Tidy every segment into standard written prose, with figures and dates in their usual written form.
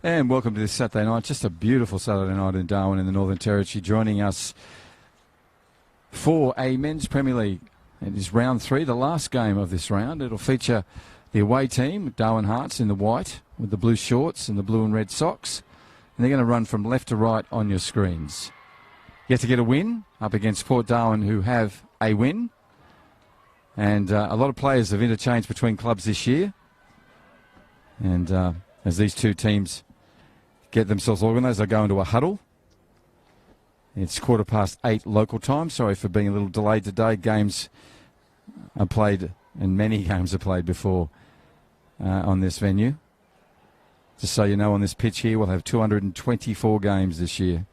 And welcome to this Saturday night. Just a beautiful Saturday night in Darwin in the Northern Territory. Joining us for a Men's Premier League. It is round 3, the last game of this round. It'll feature the away team, Darwin Hearts, in the white with the blue shorts and the blue and red socks. And they're going to run from left to right on your screens. Yet to get a win up against Port Darwin, who have a win. And a lot of players have interchanged between clubs this year. And as these two teams get themselves organised, they go into a huddle. It's 8:15 local time. Sorry for being a little delayed today. Games are played, and many games are played before on this venue. Just so you know, on this pitch here, we'll have 224 games this year.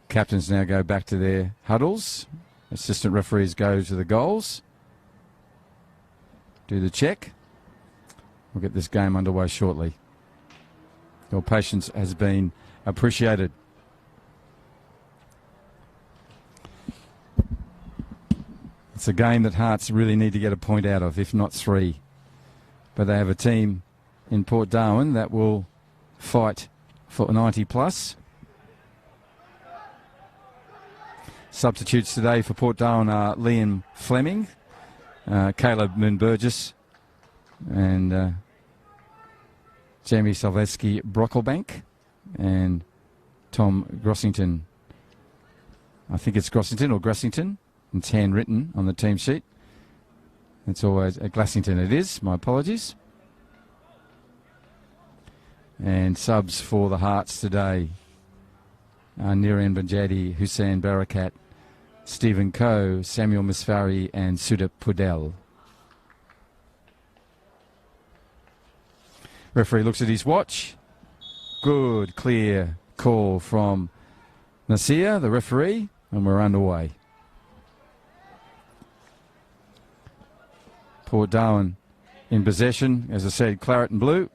Captains now go back to their huddles. Assistant referees go to the goals. Do the check. We'll get this game underway shortly. Your patience has been appreciated. It's a game that Hearts really need to get a point out of, if not 3. But they have a team in Port Darwin that will fight for 90 plus. Substitutes today for Port Darwin are Liam Fleming, Caleb Moon-Burgess, and Jamie Silvesky Brocklebank, and Tom Grossington. I think it's Grossington or Grassington. It's handwritten on the team sheet. It's always Glassington. It is. My apologies. And subs for the Hearts today are Nireen Banjadi, Hussein Barakat, Stephen Coe, Samuel Misfari, and Sudip Pudel. Referee looks at his watch. Good, clear call from Nasir, the referee, and we're underway. Port Darwin in possession, as I said, claret and blue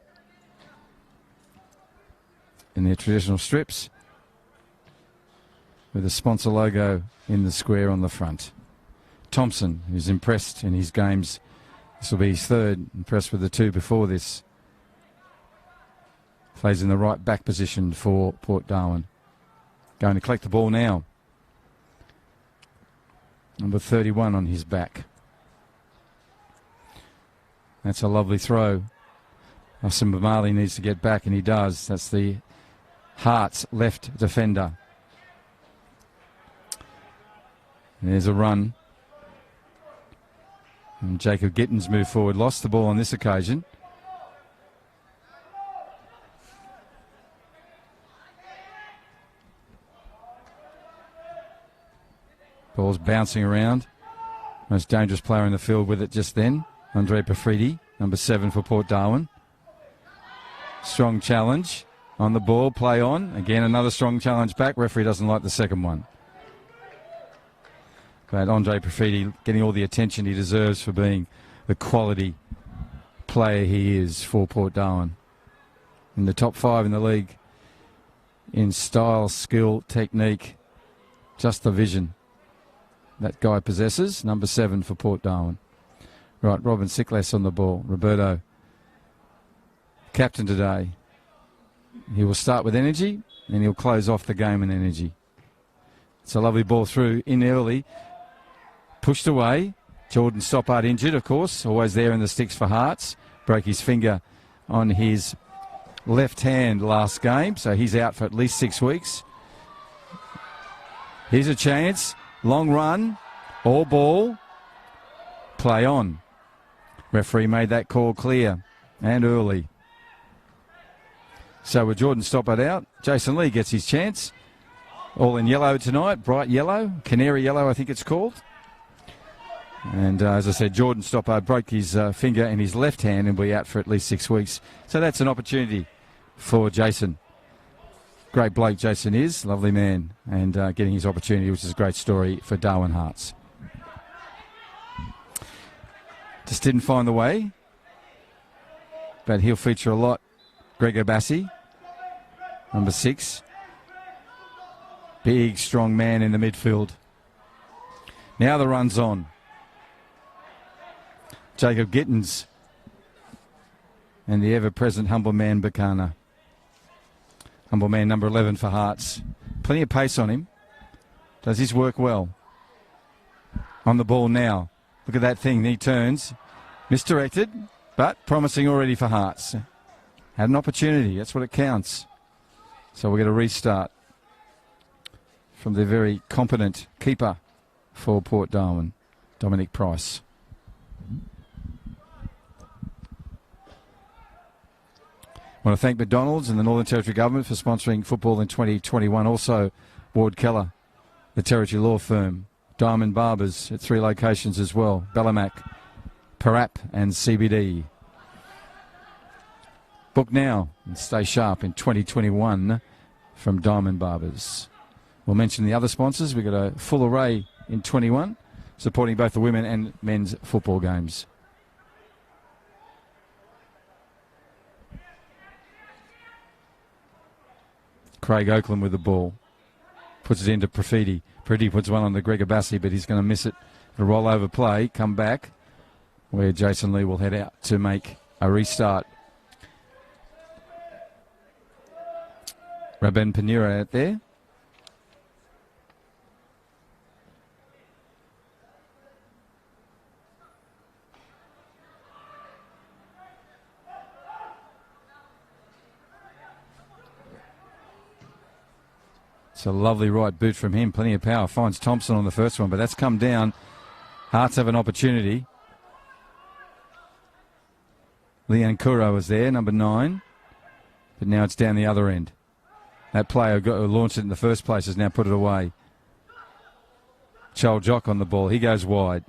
in their traditional strips, with the sponsor logo in the square on the front. Thompson, who's impressed in his games, this will be his third, impressed with the 2 before this. Plays in the right back position for Port Darwin. Going to collect the ball now. Number 31 on his back. That's a lovely throw. Austin Bamali needs to get back, and he does. That's the Hearts left defender. There's a run. And Jacob Gittins moved forward, lost the ball on this occasion. Ball's bouncing around. Most dangerous player in the field with it just then. Andre Pafridi, number 7 for Port Darwin. Strong challenge on the ball, play on. Again, another strong challenge back. Referee doesn't like the second one. But Andre Pafridi getting all the attention he deserves for being the quality player he is for Port Darwin. In the top 5 in the league in style, skill, technique, just the vision that guy possesses. Number 7 for Port Darwin. Right, Robin Sickless on the ball. Roberto, captain today. He will start with energy and he'll close off the game in energy. It's a lovely ball through in early. Pushed away. Jordan Stoppard injured, of course. Always there in the sticks for Hearts. Broke his finger on his left hand last game, so he's out for at least 6 weeks. Here's a chance. Long run. All ball. Play on. Referee made that call clear and early. So with Jordan Stoppard out, Jason Lee gets his chance. All in yellow tonight, bright yellow, canary yellow I think it's called. And as I said, Jordan Stoppard broke his finger in his left hand and will be out for at least 6 weeks. So that's an opportunity for Jason. Great bloke Jason is, lovely man, and getting his opportunity, which is a great story for Darwin Hearts. Just didn't find the way, but he'll feature a lot. Gregor Bassi, number 6. Big, strong man in the midfield. Now the run's on. Jacob Gittins and the ever-present Humble Man Bacana. Humble Man number 11 for Hearts. Plenty of pace on him. Does his work well. On the ball now. Look at that thing. He turns. Misdirected, but promising already for Hearts. Had an opportunity. That's what it counts. So we're going to restart from the very competent keeper for Port Darwin, Dominic Price. I want to thank McDonald's and the Northern Territory Government for sponsoring football in 2021. Also, Ward Keller, the Territory Law Firm, Diamond Barbers at 3 locations as well, Bellamac, Parap and CBD. Book now and stay sharp in 2021 from Diamond Barbers. We'll mention the other sponsors. We've got a full array in 21, supporting both the women and men's football games. Craig Oakland with the ball. Puts it into Profiti. Profiti puts one on to Gregor Bassi, but he's going to miss it. A rollover play, come back, where Jason Lee will head out to make a restart. Rabben Panira out there. It's a lovely right boot from him. Plenty of power. Finds Thompson on the first one, but that's come down. Hearts have an opportunity. Leon Kuro was there, number 9. But now it's down the other end. That player who launched it in the first place has now put it away. Joel Jock on the ball. He goes wide.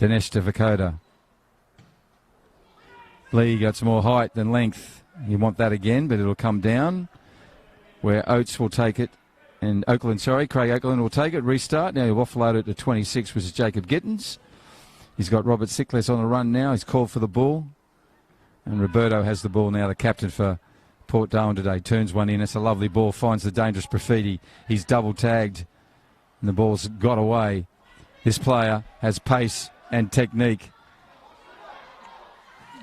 Dinesh Devakota. Lee got some more height than length. You want that again, but it'll come down. Where Oates will take it, and Craig Oakland will take it, restart. Now he'll offload it to 26, which is Jacob Gittins. He's got Robert Sickless on the run now. He's called for the ball. And Roberto has the ball now, the captain for Port Darwin today. Turns one in. It's a lovely ball. Finds the dangerous Profiti. He's double tagged, and the ball's got away. This player has pace and technique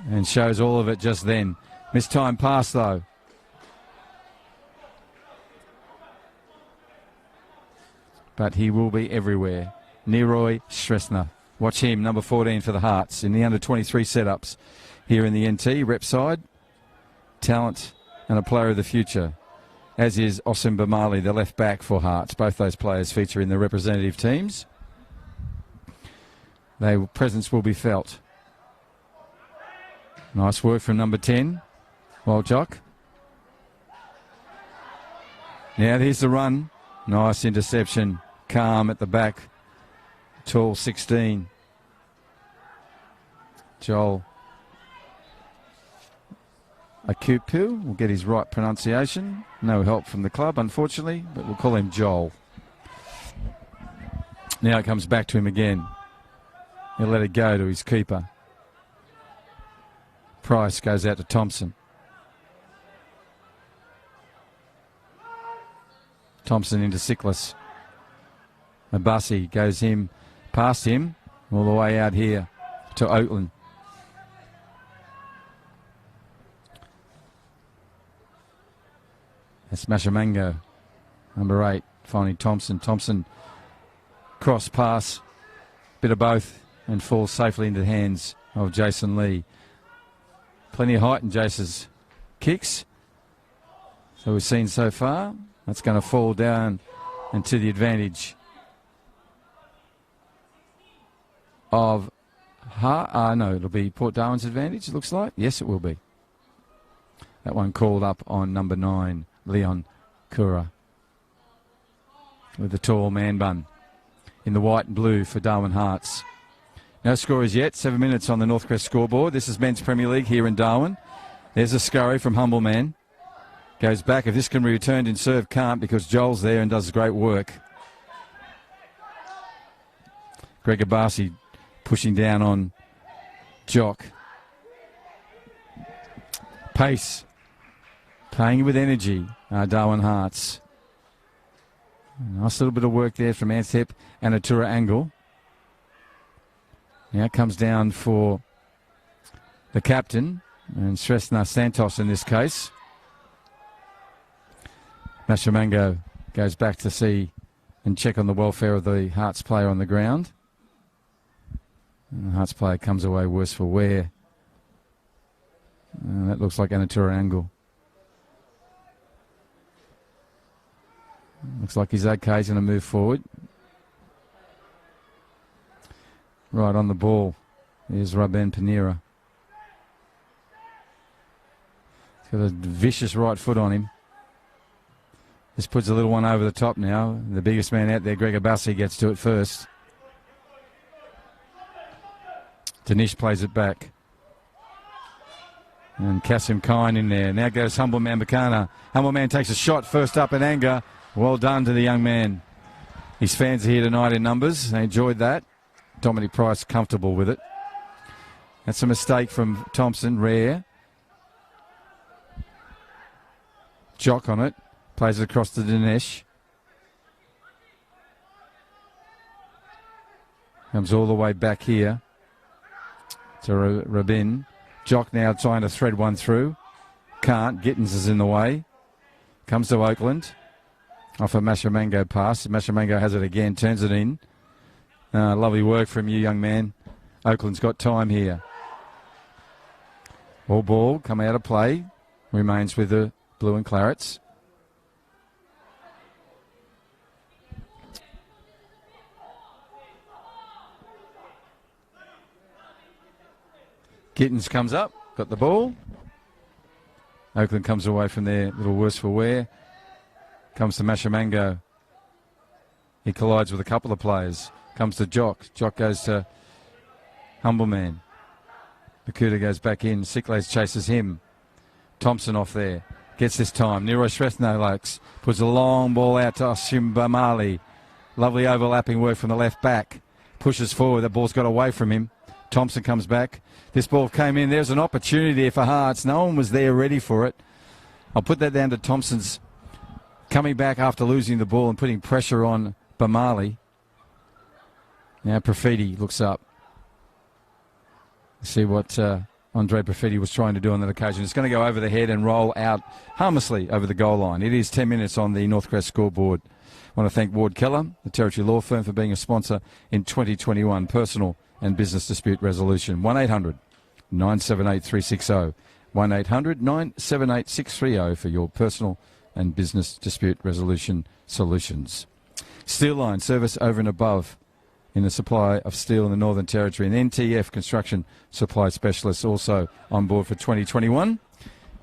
and shows all of it just then. Missed time pass, though. But he will be everywhere. Neroy Stresner. Watch him, number 14 for the Hearts in the under-23 setups here in the NT. Rep side, talent and a player of the future, as is Osim Bamali, the left back for Hearts. Both those players feature in the representative teams. Their presence will be felt. Nice work from number 10, Waljock. Now here's the run. Nice interception. Calm at the back. Tall 16. Joel Akupu will get his right pronunciation. No help from the club, unfortunately, but we'll call him Joel. Now it comes back to him again. He'll let it go to his keeper. Price goes out to Thompson. Thompson into Sickless. Abassi goes him past him all the way out here to Oakland. That's Mashamango, number 8, finding Thompson. Thompson cross pass, bit of both, and falls safely into the hands of Jason Lee. Plenty of height in Jace's kicks. So we've seen so far. That's going to fall down and to the advantage of no, it'll be Port Darwin's advantage, it looks like. Yes, it will be. That one called up on number 9, Leon Kura, with the tall man bun in the white and blue for Darwin Hearts. No scorers yet. 7 minutes on the Northcrest scoreboard. This is Men's Premier League here in Darwin. There's a scurry from Humble Man. Goes back. If this can be returned in serve, can't, because Joel's there and does great work. Gregor Barsi pushing down on Jock. Pace. Playing with energy, Darwin Hearts. Nice little bit of work there from Antep and Atura Angle. Now comes down for the captain, and Sresna Santos in this case. Mashamango goes back to see and check on the welfare of the Hearts player on the ground. And the Hearts player comes away worse for wear. And that looks like Anatura Angle. Looks like he's okay. He's going to move forward. Right on the ball is Raben Panera. He's got a vicious right foot on him. This puts a little one over the top now. The biggest man out there, Gregor Bassi, gets to it first. Danish plays it back. And Kasim Kine in there. Now goes Humble Man Bakana. Humble Man takes a shot first up in anger. Well done to the young man. His fans are here tonight in numbers. They enjoyed that. Dominic Price comfortable with it. That's a mistake from Thompson. Rare. Jock on it. Plays it across to Dinesh. Comes all the way back here to Rabin. Jock now trying to thread one through. Can't. Gittins is in the way. Comes to Oakland. Off a Mashamango pass. Mashamango has it again. Turns it in. Lovely work from you, young man. Oakland's got time here. All ball. Come out of play. Remains with the blue and clarets. Gittins comes up, got the ball. Oakland comes away from there, a little worse for wear. Comes to Mashamango. He collides with a couple of players. Comes to Jock. Jock goes to Humble Man. Makuta goes back in. Sikles chases him. Thompson off there. Gets this time. Nero Srethnolaks puts a long ball out to Oshim Bamali. Lovely overlapping work from the left back. Pushes forward. The ball's got away from him. Thompson comes back. This ball came in. There's an opportunity there for Hearts. No one was there ready for it. I'll put that down to Thompson's coming back after losing the ball and putting pressure on Bamali. Now Profiti looks up. See what Andre Profiti was trying to do on that occasion. It's going to go over the head and roll out harmlessly over the goal line. It is 10 minutes on the Northcrest scoreboard. I want to thank Ward Keller, the Territory Law Firm, for being a sponsor in 2021 personal and business dispute resolution. 1-800-978-360. 1-800-978-630 for your personal and business dispute resolution solutions. Steel Line, service over and above in the supply of steel in the Northern Territory. And NTF, construction supply specialists, also on board for 2021.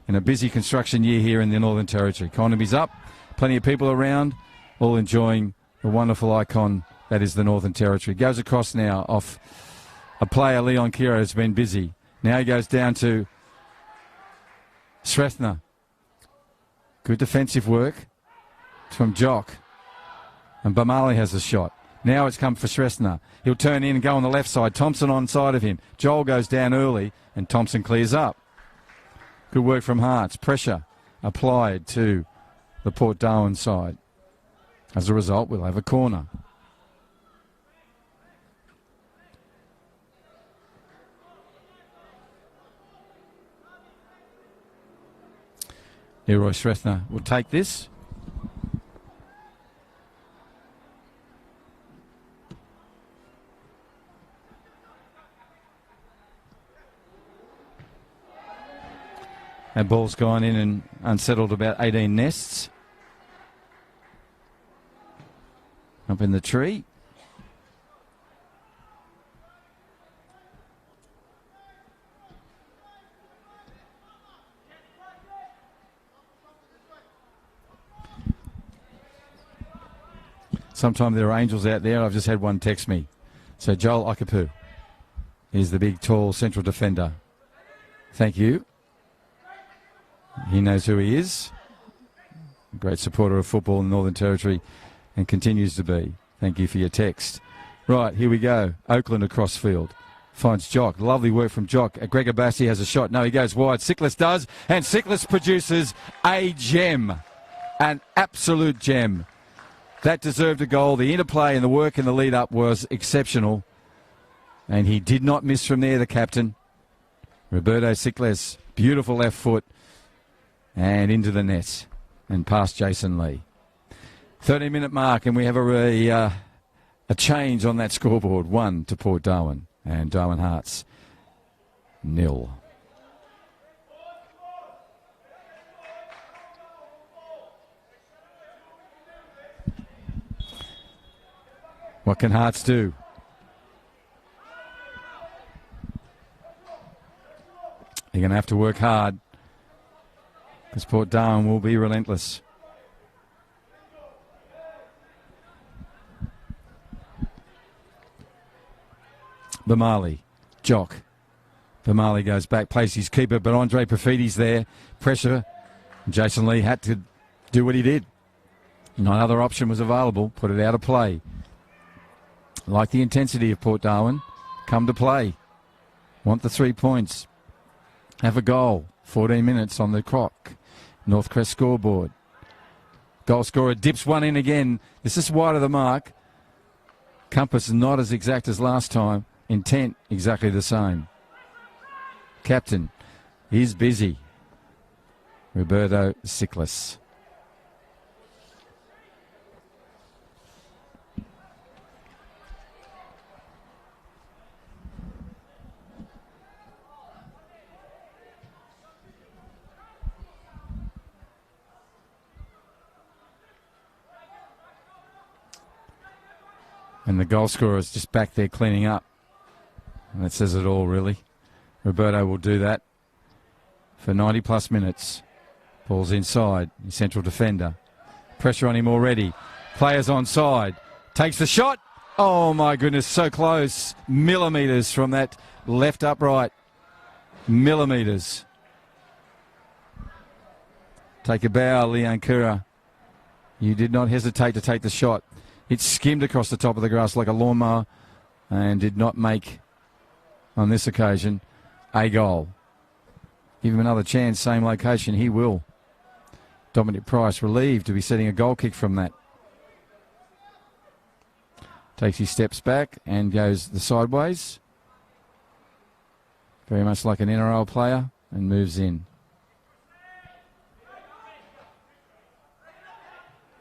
In a busy construction year here in the Northern Territory. Economy's up, plenty of people around, all enjoying the wonderful icon that is the Northern Territory. Goes across now off a player, Leon Kira, has been busy. Now he goes down to Srethna. Good defensive work from Jock. And Bamali has a shot. Now it's come for Srethna. He'll turn in and go on the left side. Thompson on side of him. Joel goes down early and Thompson clears up. Good work from Hearts. Pressure applied to the Port Darwin side. As a result, we'll have a corner. Leroy Srethna will take this. That ball's gone in and unsettled about 18 nests. Up in the tree. Sometimes there are angels out there. I've just had one text me. So Joel Okapu is the big, tall central defender. Thank you. He knows who he is. A great supporter of football in the Northern Territory and continues to be. Thank you for your text. Right, here we go. Oakland across field. Finds Jock. Lovely work from Jock. Gregor Bassi has a shot. No, he goes wide. Siklis does. And Siklis produces a gem. An absolute gem. That deserved a goal. The interplay and the work in the lead-up was exceptional. And he did not miss from there, the captain. Roberto Sicles, beautiful left foot. And into the net. And past Jason Lee. 30-minute mark, and we have a change on that scoreboard. 1 to Port Darwin. And Darwin Hearts, 0. What can Hearts do? They're going to have to work hard because Port Darwin will be relentless. Bamali, Jock. Bamali goes back, plays his keeper, but Andre Perfidi's there. Pressure. Jason Lee had to do what he did. No other option was available. Put it out of play. Like the intensity of Port Darwin. Come to play. Want the 3 points. Have a goal. 14 minutes on the clock. Northcrest scoreboard. Goal scorer dips one in again. This is wide of the mark. Compass not as exact as last time. Intent exactly the same. Captain is busy. Roberto Sicles. And the goal scorer is just back there cleaning up. And that says it all, really. Roberto will do that for 90-plus minutes. Ball's inside. His central defender. Pressure on him already. Players onside. Takes the shot. Oh, my goodness, so close. Millimetres from that left upright. Millimetres. Take a bow, Leon Kura. You did not hesitate to take the shot. It skimmed across the top of the grass like a lawnmower and did not make, on this occasion, a goal. Give him another chance, same location, he will. Dominic Price relieved to be setting a goal kick from that. Takes his steps back and goes the sideways. Very much like an NRL player, and moves in.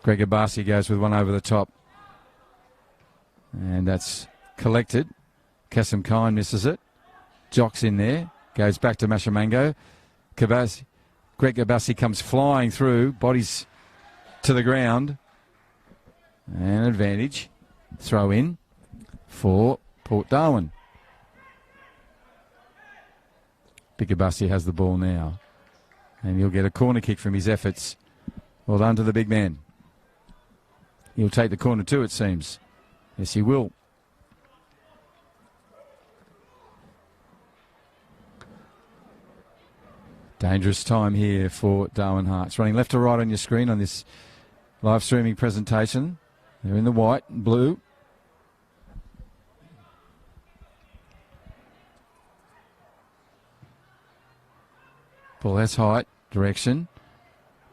Greg Abasi goes with one over the top. And that's collected. Kasim Kine misses it. Jock's in there. Goes back to Mashamango. Greg Abasi comes flying through. Bodies to the ground. And advantage. Throw in for Port Darwin. Big Abasi has the ball now. And he'll get a corner kick from his efforts. Well done to the big man. He'll take the corner too, it seems. Yes, he will. Dangerous time here for Darwin Hearts. Running left to right on your screen on this live streaming presentation. They're in the white and blue. Ball has height, direction.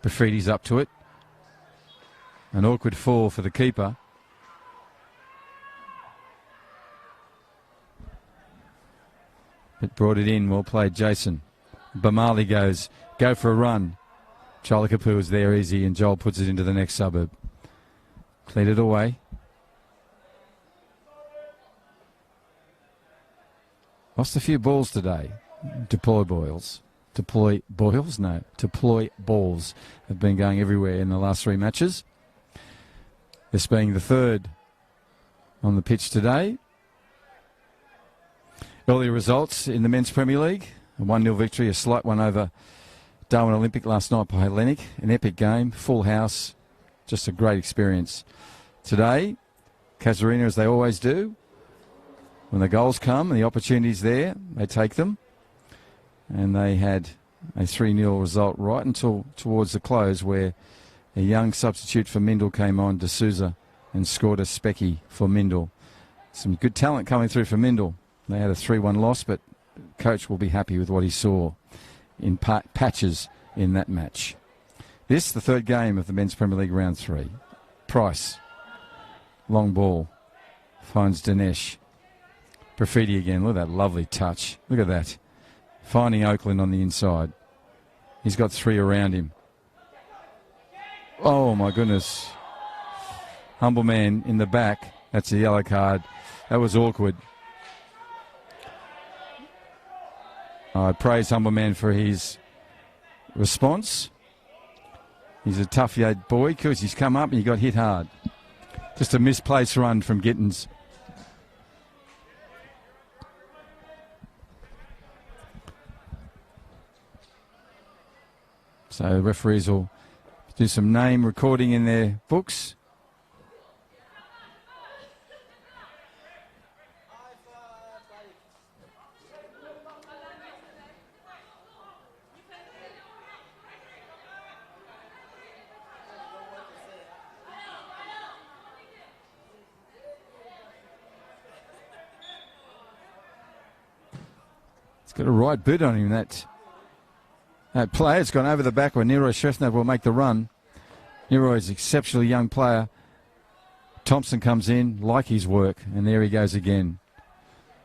Bafridi's up to it. An awkward fall for the keeper. It brought it in. Well played, Jason. Bamali goes, go for a run. Cholakapu is there easy, and Joel puts it into the next suburb. Cleared it away. Lost a few balls today. Deploy balls. Deploy balls? No. Deploy balls have been going everywhere in the last 3 matches. This being the third on the pitch today. Earlier results in the Men's Premier League. A 1-0 victory, a slight one over Darwin Olympic last night by Hellenic. An epic game, full house, just a great experience. Today, Casuarina, as they always do, when the goals come and the opportunities there, they take them. And they had a 3-0 result right until towards the close, where a young substitute for Mindel came on, D'Souza, and scored a specky for Mindel. Some good talent coming through for Mindel. They had a 3-1 loss, but coach will be happy with what he saw in patches in that match. This, the third game of the Men's Premier League Round 3. Price, long ball, finds Dinesh. Graffiti again. Look at that lovely touch. Look at that. Finding Oakland on the inside. He's got 3 around him. Oh, my goodness. Humble man in the back. That's a yellow card. That was awkward. I praise Humble man for his response. He's a tough young boy because he's come up and he got hit hard. Just a misplaced run from Gittins. So the referees will do some name recording in their books. It's got a right boot on him, that player. It's gone over the back where Nero Shresnev will make the run. Nero is an exceptionally young player. Thompson comes in, like his work, and there he goes again.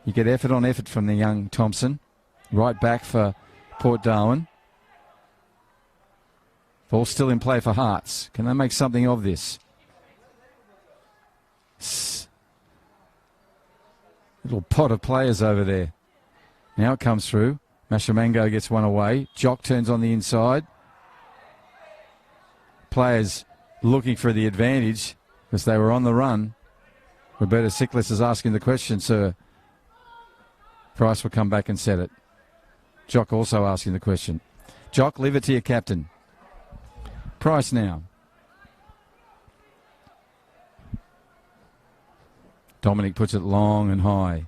You get effort on effort from the young Thompson. Right back for Port Darwin. Ball still in play for Hearts. Can they make something of this? Little pot of players over there. Now it comes through. Mashamango gets one away. Jock turns on the inside. Players looking for the advantage because they were on the run. Roberta Sickles is asking the question, sir. Price will come back and set it. Jock also asking the question. Jock, leave it to your captain. Price now. Dominic puts it long and high.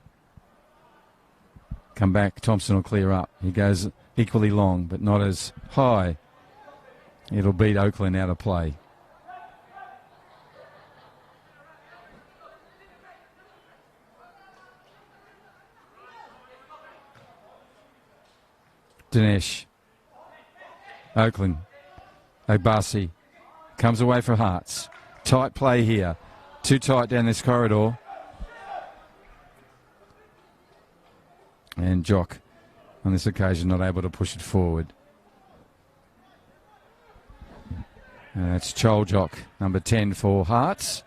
Come back, Thompson will clear up. He goes equally long, but not as high. It'll beat Oakland out of play. Dinesh. Oakland. Ogbasi comes away for Hearts. Tight play here. Too tight down this corridor. And Jock, on this occasion, not able to push it forward. And that's Choljock, number 10 for Hearts.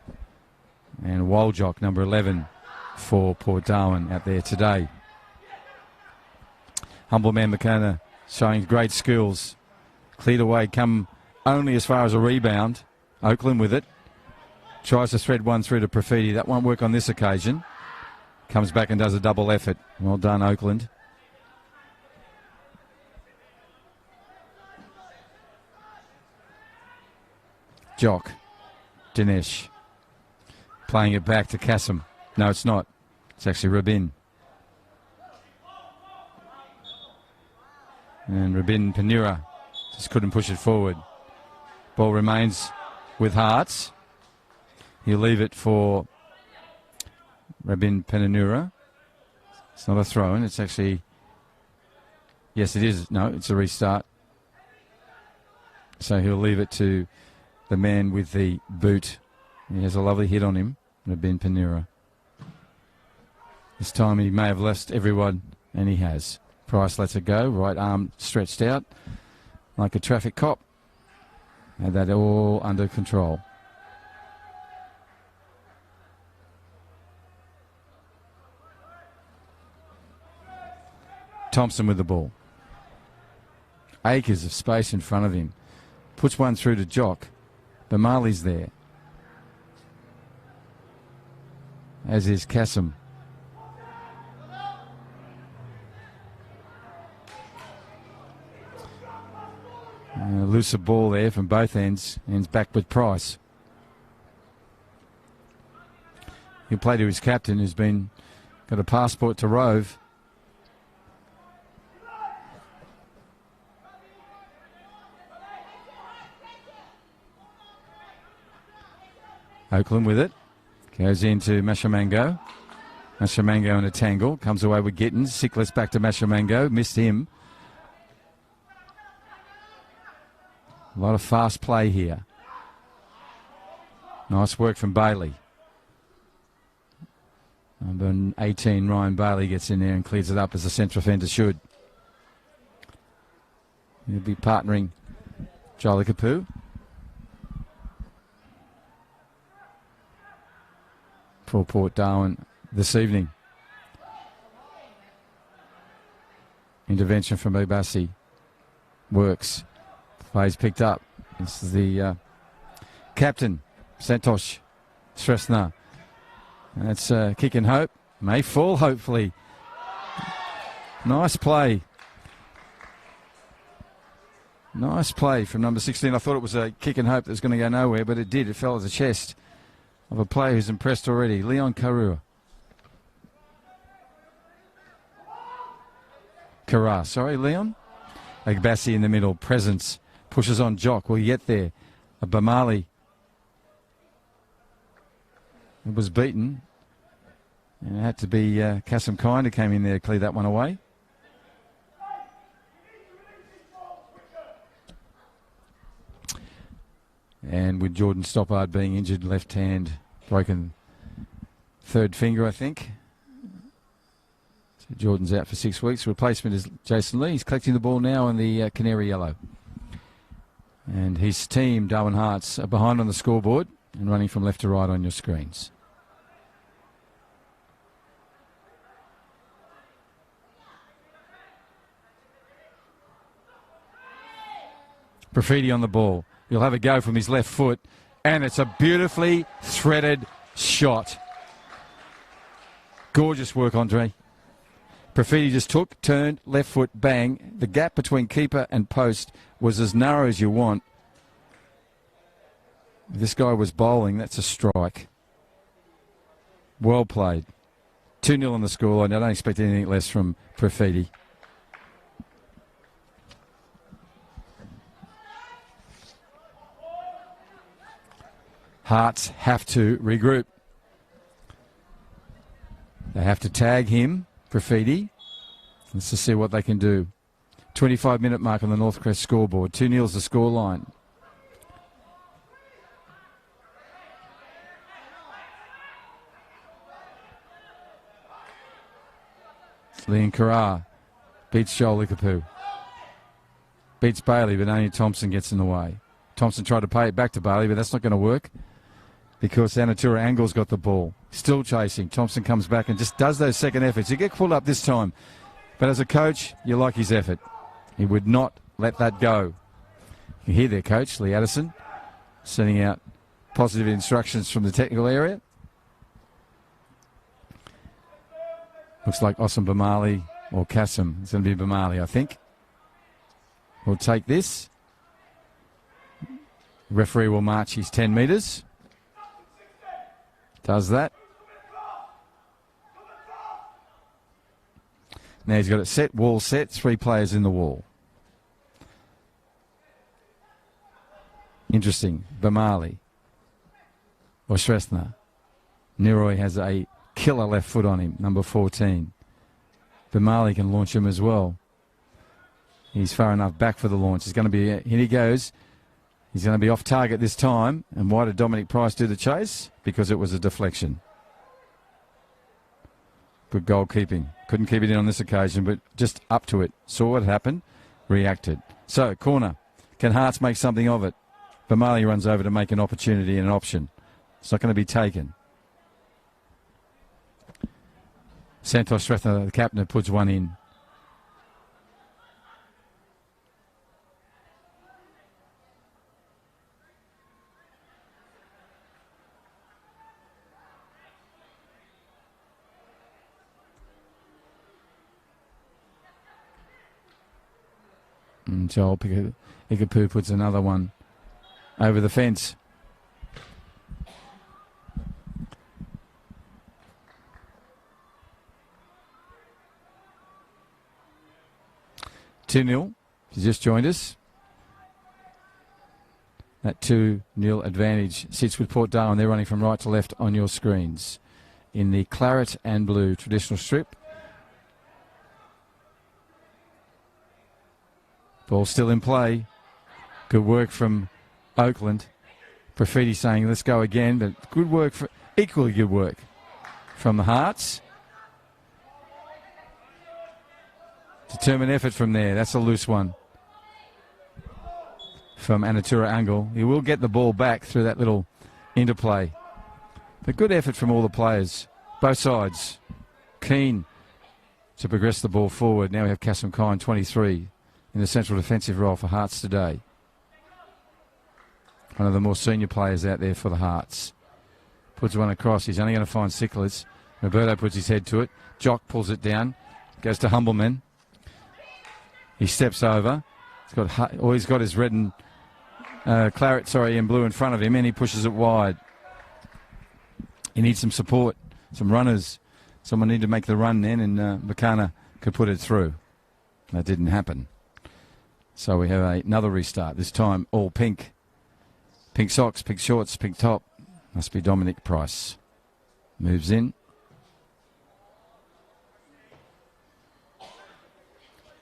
And Woljock, number 11 for Port Darwin out there today. Humble man McKenna showing great skills. Cleared away, come only as far as a rebound. Oakland with it. Tries to thread one through to Profiti. That won't work on this occasion. Comes back and does a double effort. Well done, Oakland. Jock. Dinesh. Playing it back to Kassam. No, it's not. It's actually Rabin. And Rabin Panura just couldn't push it forward. Ball remains with Hearts. He'll leave it for Rabin Panura. It's not a throw-in. It's actually... Yes, it is. No, it's a restart. So he'll leave it to the man with the boot. He has a lovely hit on him, Rabin Panura. This time he may have left everyone, and he has. Price lets it go. Right arm stretched out like a traffic cop. Had that all under control. Thompson with the ball. Acres of space in front of him. Puts one through to Jock. Bamali's there. As is Kassam. Looser ball there from both ends. Ends back with Price. He'll play to his captain who's got a passport to rove. Oakland with it. Goes into Mashamango. Mashamango in a tangle. Comes away with Gittins. Sickles back to Mashamango. Missed him. A lot of fast play here. Nice work from Bailey. Number 18, Ryan Bailey, gets in there and clears it up as the centre offender should. He'll be partnering Joel Kapu. For Port Darwin this evening. Intervention from Obasi. Works. Plays picked up. This is the captain, Santosh Sresna. And that's kick and hope. May fall, hopefully. Nice play. Nice play from number 16. I thought it was a kick and hope that was going to go nowhere, but it did. It fell at the chest of a player who's impressed already, Leon Karua. Leon. Agbassi in the middle, presence, pushes on Jock. Will he get there? Bamali. It was beaten. And it had to be Kasim Kine who came in there to clear that one away. And with Jordan Stoppard being injured, left hand, broken third finger, I think. So Jordan's out for 6 weeks. Replacement is Jason Lee. He's collecting the ball now in the canary yellow. And his team, Darwin Hearts, are behind on the scoreboard and running from left to right on your screens. Profiti on the ball. He'll have a go from his left foot, and it's a beautifully threaded shot. Gorgeous work, Andre. Profiti just took, turned, left foot, bang. The gap between keeper and post was as narrow as you want. This guy was bowling. That's a strike. Well played. 2-0 on the scoreline. I don't expect anything less from Profiti. Hearts have to regroup. They have to tag him, Profiti. Let's just see what they can do. 25-minute mark on the Northcrest scoreboard. 2-0's the scoreline. Liam Carrar beats Joel Ikapu. Beats Bailey, but only Thompson gets in the way. Thompson tried to pay it back to Bailey, but that's not going to work because Anatura Angle's got the ball. Still chasing. Thompson comes back and just does those second efforts. He gets pulled up this time. But as a coach, you like his effort. He would not let that go. You hear there, Coach Lee Addison, sending out positive instructions from the technical area. Looks like Osam Bamali or Kasim. It's going to be Bamali, I think. We'll take this. Referee will march his 10 metres. Does that. Now he's got it set, wall set, 3 players in the wall. Interesting. Bamali or Sresna. Niroy has a killer left foot on him, number 14. Bamali can launch him as well. He's far enough back for the launch. It's going to be, here he goes. He's going to be off target this time. And why did Dominic Price do the chase? Because it was a deflection. Good goalkeeping. Couldn't keep it in on this occasion, but just up to it. Saw what happened, reacted. So, corner. Can Hearts make something of it? Bamali runs over to make an opportunity and an option. It's not going to be taken. Santosh Sretha, the captain, puts one in. And Joel Ikapu puts another one over the fence. (2-0). He's just joined us. That 2-0 advantage sits with Port Darwin. They're running from right to left on your screens in the claret and blue traditional strip. Ball still in play. Good work from Oakland. Profiti saying, let's go again. But good work, equally good work from the Hearts. Determined effort from there. That's a loose one from Anatura Angle. He will get the ball back through that little interplay. But good effort from all the players. Both sides keen to progress the ball forward. Now we have Kasim Kine, 23, in the central defensive role for Hearts today. One of the more senior players out there for the Hearts. Puts one across. He's only going to find Sicklers. Roberto puts his head to it. Jock pulls it down. Goes to Humbleman. He steps over. He's got his red and and blue in front of him, and he pushes it wide. He needs some support, some runners. Someone need to make the run then, and Makana could put it through. That didn't happen. So we have another restart. This time all pink. Pink socks, pink shorts, pink top. Must be Dominic Price. Moves in.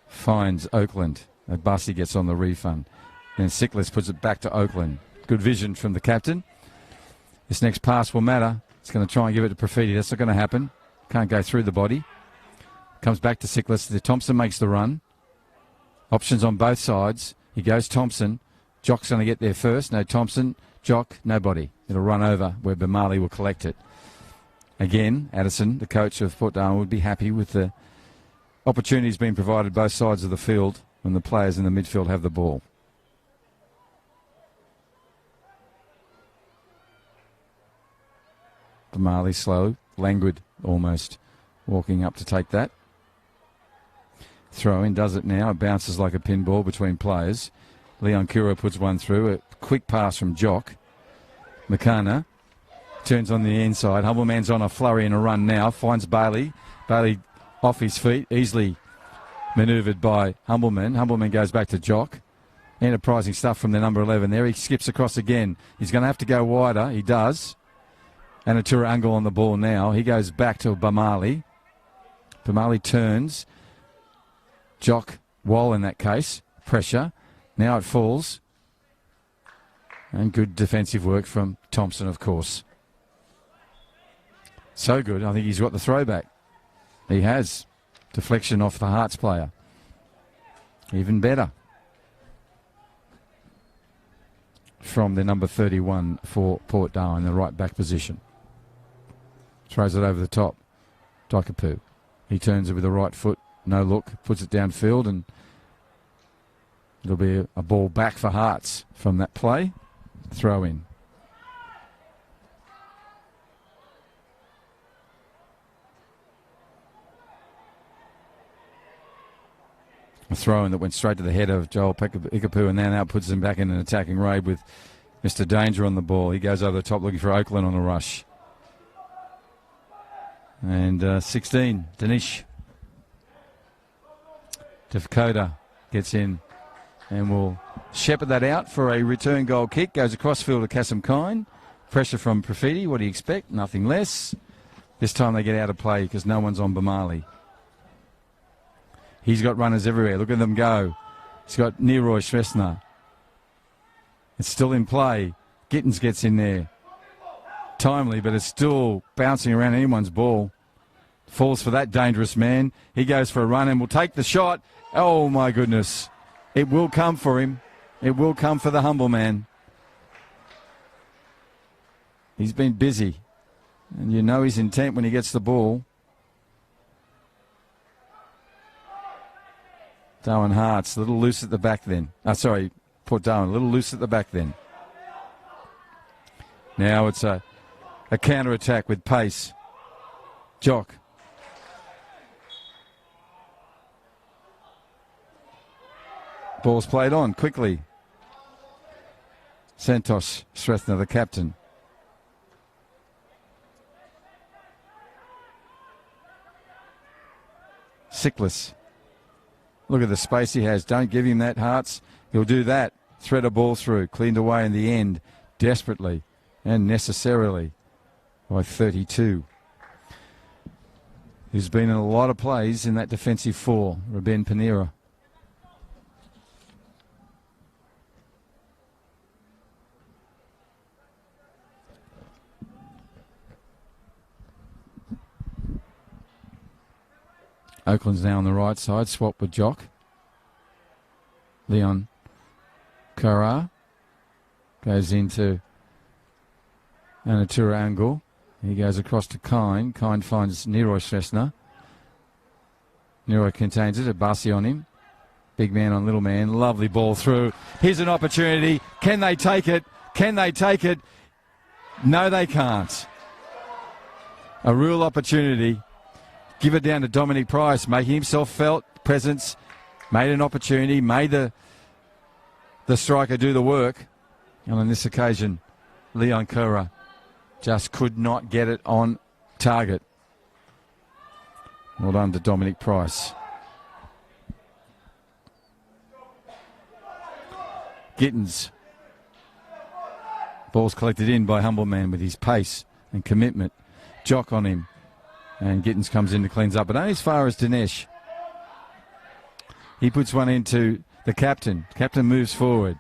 Finds Oakland. Bussy gets on the refund. Then Sickless puts it back to Oakland. Good vision from the captain. This next pass will matter. It's going to try and give it to Profiti. That's not going to happen. Can't go through the body. Comes back to Sickless. Thompson makes the run. Options on both sides. He goes Thompson. Jock's going to get there first. No Thompson. Jock, nobody. It'll run over where Bamali will collect it. Again, Addison, the coach of Port Darwin, would be happy with the opportunities being provided both sides of the field when the players in the midfield have the ball. Bamali slow, languid almost, walking up to take that. Throw in, does it now. It bounces like a pinball between players. Leon Kuro puts one through. A quick pass from Jock. Makana turns on the inside. Humbleman's on a flurry and a run now. Finds Bailey. Bailey off his feet. Easily manoeuvred by Humbleman. Humbleman goes back to Jock. Enterprising stuff from the number 11 there. He skips across again. He's going to have to go wider. He does. And Atura Angle on the ball now. He goes back to Bamali. Bamali turns. Jock, Wall in that case. Pressure. Now it falls. And good defensive work from Thompson, of course. So good. I think he's got the throwback. He has. Deflection off the Hearts player. Even better. From the number 31 for Port Darwin, the right back position. Throws it over the top. Dokapu. He turns it with the right foot. No look. Puts it downfield, and it'll be a ball back for Hearts from that play. Throw in. A throw in that went straight to the head of Joel Ikapu, and then now puts him back in an attacking raid with Mr. Danger on the ball. He goes over the top looking for Oakland on a rush. And 16, Danish. Dakota gets in and will shepherd that out for a return goal kick. Goes across field to Kasim Kine. Pressure from Profiti. What do you expect? Nothing less. This time they get out of play because no one's on Bamali. He's got runners everywhere. Look at them go. He's got Neroy Shrestner. It's still in play. Gittins gets in there. Timely, but it's still bouncing around anyone's ball. Falls for that dangerous man. He goes for a run and will take the shot. Oh, my goodness. It will come for him. It will come for the humble man. He's been busy. And you know his intent when he gets the ball. Darwin Hearts, a little loose at the back then. Port Darwin, a little loose at the back then. Now it's a counter-attack with pace. Jock. Ball's played on quickly. Santos Srethner, the captain. Sickless. Look at the space he has. Don't give him that, Hearts. He'll do that. Thread a ball through. Cleaned away in the end. Desperately and necessarily by 32. He's been in a lot of plays in that defensive four. Ruben Panera. Oakland's now on the right side. Swap with Jock. Leon Kara goes into Anatura Angle. He goes across to Kine. Kine finds Neroy Sresna. Neroy contains it. Abasi on him. Big man on little man. Lovely ball through. Here's an opportunity. Can they take it? Can they take it? No, they can't. A real opportunity. Give it down to Dominic Price, making himself felt. Presence. Made an opportunity. Made the striker do the work. And on this occasion, Leon Kura just could not get it on target. Well done to Dominic Price. Gittins. Ball's collected in by Humble Man with his pace and commitment. Jock on him. And Gittins comes in to cleans up, but only as far as Dinesh. He puts one into the captain. Captain moves forward.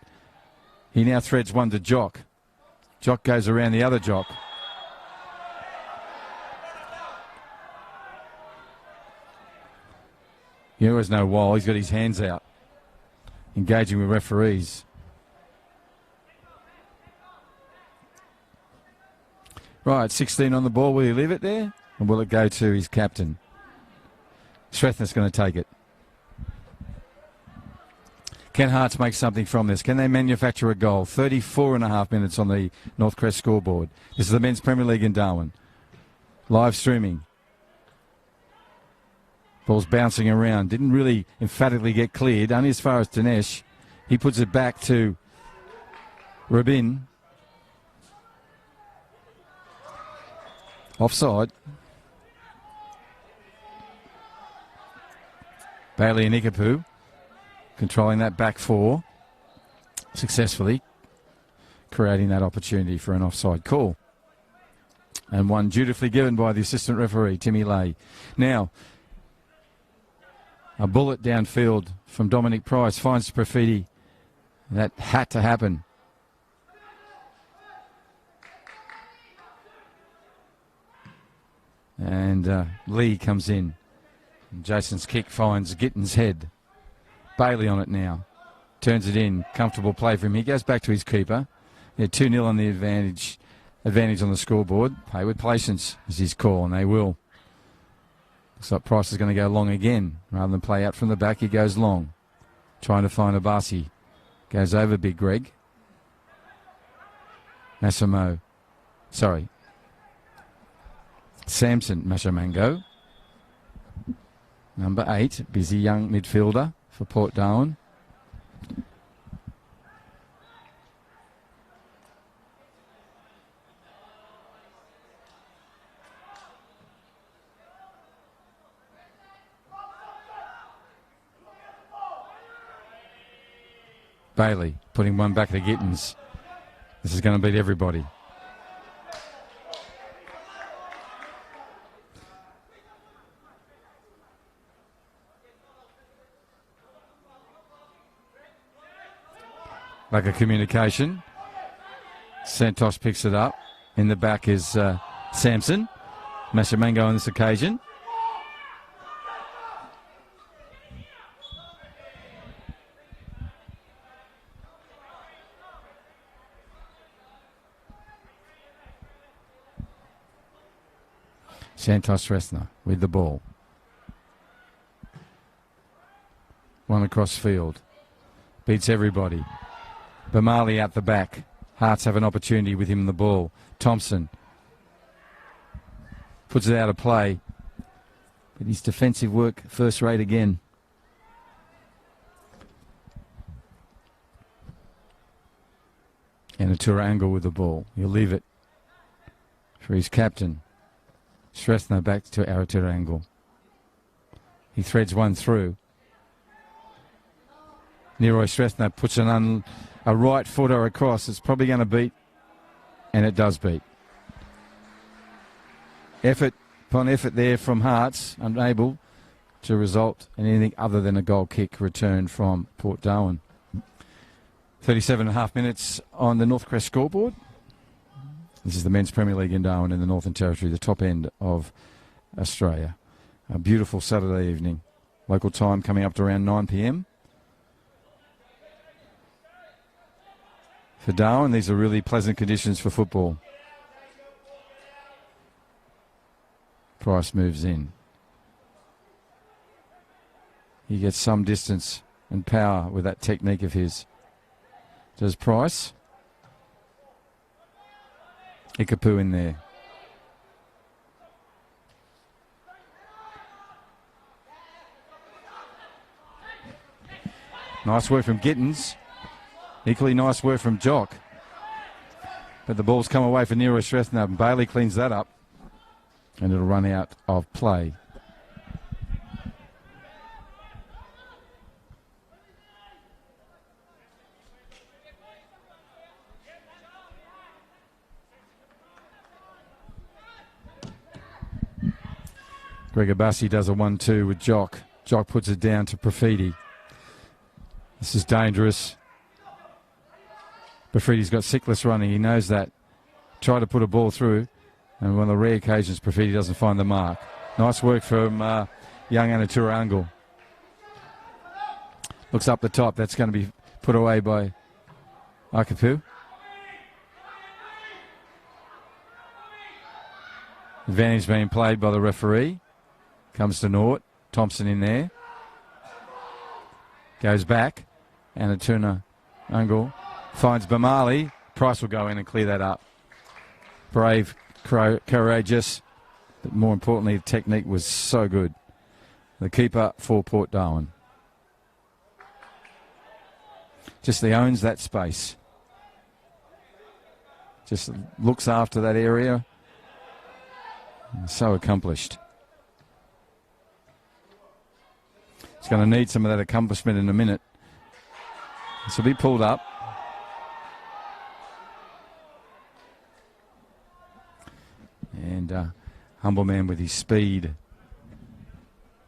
He now threads one to Jock. Jock goes around the other Jock. He always know wall. He's got his hands out, engaging with referees. Right, 16 on the ball. Will he leave it there? Or will it go to his captain? Srethna's going to take it. Can Hearts make something from this? Can they manufacture a goal? 34.5 minutes on the North Crest scoreboard. This is the Men's Premier League in Darwin. Live streaming. Ball's bouncing around. Didn't really emphatically get cleared. Only as far as Dinesh. He puts it back to Rabin. Offside. Bailey and Ikapu controlling that back four successfully, creating that opportunity for an offside call. And one dutifully given by the assistant referee, Timmy Lay. Now, a bullet downfield from Dominic Price finds Profiti. That had to happen. And Lee comes in. And Jason's kick finds Gitten's head. Bailey on it now. Turns it in. Comfortable play for him. He goes back to his keeper. Yeah, 2-0 on the advantage on the scoreboard. Play with patience is his call, and they will. Looks like Price is going to go long again. Rather than play out from the back, he goes long. Trying to find Abasi. Goes over Big Greg. Massimo. Sorry. Samson Mashamango. Number 8, busy young midfielder for Port Darwin. Bailey putting one back to Gittins. This is going to beat everybody. Lack of communication. Santos picks it up. In the back is Samson. Mashamango on this occasion. Santos Resna with the ball. One across field. Beats everybody. Bamali out the back. Hearts have an opportunity with him in the ball. Thompson puts it out of play. But his defensive work first rate again. And a Tura Angle with the ball. He'll leave it for his captain. Srethna back to Aratura Angle. He threads one through. Neroy Srethna puts a right footer across. It's probably going to beat, and it does beat. Effort upon effort there from Hearts, unable to result in anything other than a goal kick return from Port Darwin. 37.5 minutes on the North Crest scoreboard. This is the Men's Premier League in Darwin in the Northern Territory, the top end of Australia. A beautiful Saturday evening. Local time coming up to around 9 p.m. For Darwin, these are really pleasant conditions for football. Price moves in. He gets some distance and power with that technique of his. Does Price? Ikapu in there. Nice work from Gittins. Equally nice work from Jock. But the ball's come away for Nero Shrestha, and Bailey cleans that up. And it'll run out of play. Gregor Bassi does a 1-2 with Jock. Jock puts it down to Profiti. This is dangerous. Profiti's got Sickless running. He knows that. Try to put a ball through. And one of the rare occasions Profiti doesn't find the mark. Nice work from young Anatura Angle. Looks up the top. That's going to be put away by Akapu. Advantage being played by the referee. Comes to Nort. Thompson in there. Goes back. Anatura Angle finds Bamali. Price will go in and clear that up. Brave, courageous, but more importantly, the technique was so good. The keeper for Port Darwin. Just he owns that space. Just looks after that area. So accomplished. He's going to need some of that accomplishment in a minute. This will be pulled up. And Humble Man with his speed,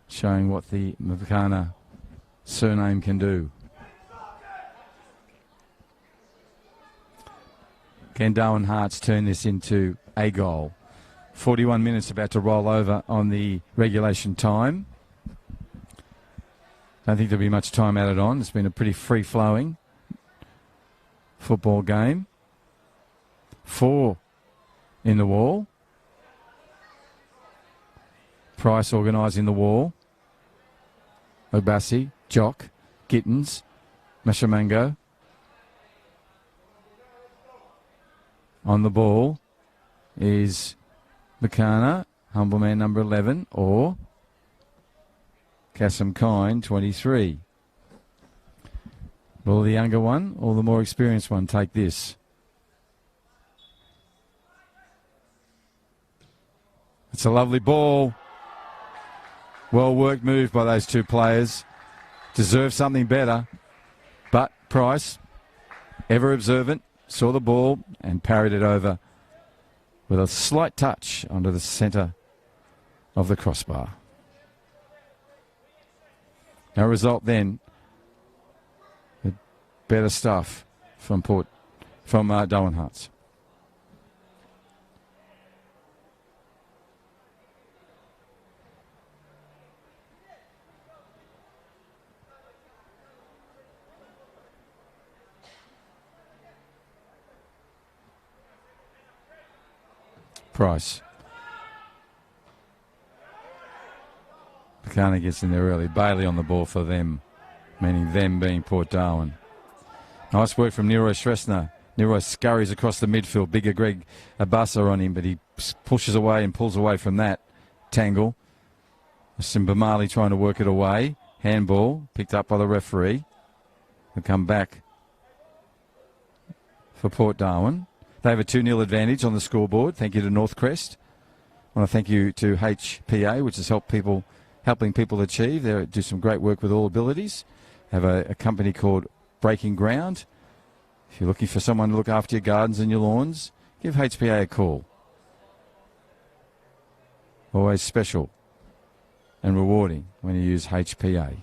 showing what the Mavakana surname can do. Can Darwin Hearts turn this into a goal? 41 minutes about to roll over on the regulation time. Don't think there'll be much time added on. It's been a pretty free-flowing football game. 4 in the wall. Price organising the wall. Obasi, Jock, Gittins, Mashamango. On the ball is Makana, Humble Man number 11, or Kassam Kine, 23. Will the younger one or the more experienced one take this? It's a lovely ball. Well worked move by those two players. Deserve something better. But Price, ever observant, saw the ball and parried it over with a slight touch onto the centre of the crossbar. No result then. But better stuff from Darwin Hearts. Price. Pakana gets in there early. Bailey on the ball for them, meaning them being Port Darwin. Nice work from Nero Shrestha. Nero scurries across the midfield. Bigger Greg Abasa on him, but he pushes away and pulls away from that tangle. Simbamali trying to work it away. Handball picked up by the referee. He'll come back for Port Darwin. They have a 2-0 advantage on the scoreboard. Thank you to Northcrest. I want to thank you to HPA, which has helping people achieve. They do some great work with all abilities. Have a company called Breaking Ground. If you're looking for someone to look after your gardens and your lawns, give HPA a call. Always special and rewarding when you use HPA. I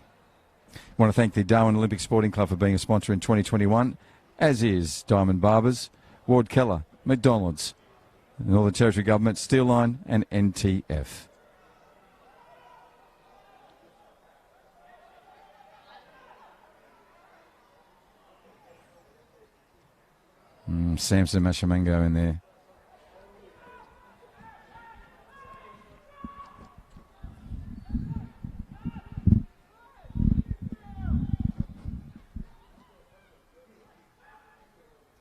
want to thank the Darwin Olympic Sporting Club for being a sponsor in 2021, as is Diamond Barbers, Ward Keller, McDonald's, the Northern Territory Government, Steel Line and NTF. Samson Mashamango in there.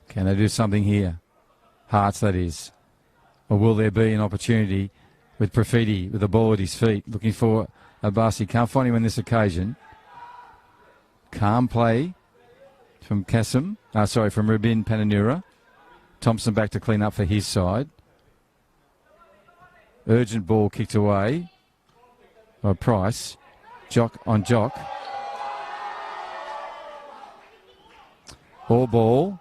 Can they do something here? Hearts, that is. Or will there be an opportunity with Profiti with the ball at his feet, looking for Abasi? Can't find him on this occasion. Calm play from from Rubin Pananura. Thompson back to clean up for his side. Urgent ball kicked away by Price. Jock on Jock. All ball.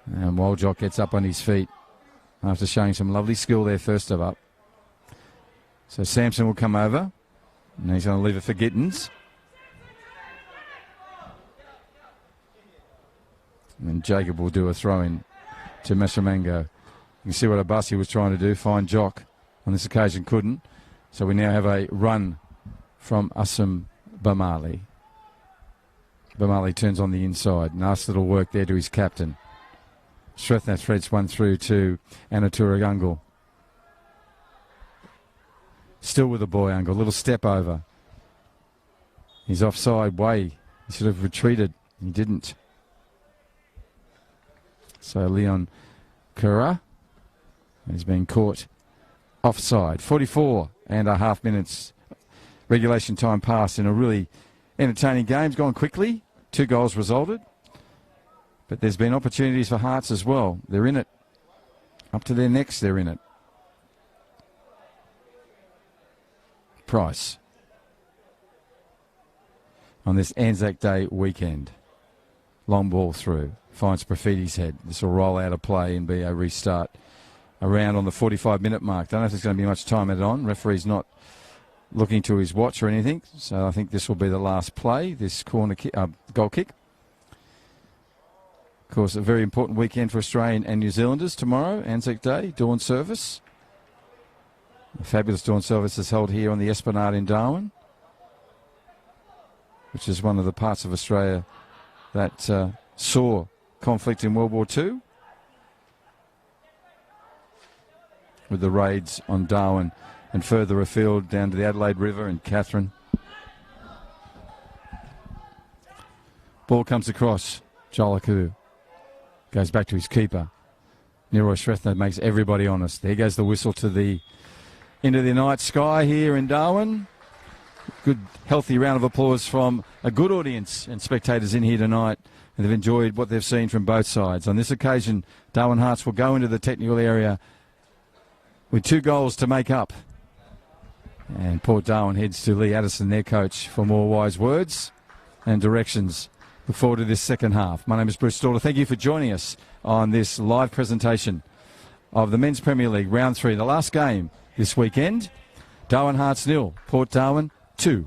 And while Jock gets up on his feet after showing some lovely skill there first up. So Samson will come over. And he's going to leave it for Gittins. And Jacob will do a throw in to Mashamango. You can see what Abasi was trying to do, find Jock. On this occasion couldn't. So we now have a run from Assam Bamali. Bamali turns on the inside. Nice little work there to his captain. Shrethna threads one through to Anatura Gungal. Still with the boy, Ungle. Little step over. He's offside way. He should have retreated. He didn't. So Leon Kura has been caught offside. 44.5 minutes regulation time passed in a really entertaining game. It's gone quickly. 2 goals resulted. But there's been opportunities for Hearts as well. They're in it. Up to their necks, they're in it. Price. On this Anzac Day weekend. Long ball through. Finds Profiti's head. This will roll out of play and be a restart around on the 45-minute mark. Don't know if there's going to be much time added on. Referee's not looking to his watch or anything. So I think this will be the last play, this corner kick, goal kick. Of course, a very important weekend for Australian and New Zealanders tomorrow, Anzac Day, dawn service. A fabulous dawn service is held here on the Esplanade in Darwin, which is one of the parts of Australia that saw conflict in World War II, with the raids on Darwin and further afield down to the Adelaide River and Katherine. Ball comes across. Jolaku goes back to his keeper. Leroy Shrethna makes everybody honest. There goes the whistle to the into the night sky here in Darwin. Good, healthy round of applause from a good audience and spectators in here tonight. And they've enjoyed what they've seen from both sides. On this occasion, Darwin Hearts will go into the technical area with 2 goals to make up. And Port Darwin heads to Lee Addison, their coach, for more wise words and directions. Look forward to this second half. My name is Bruce Stauder. Thank you for joining us on this live presentation of the Men's Premier League Round 3, the last game this weekend. Darwin Hearts 0, Port Darwin 2.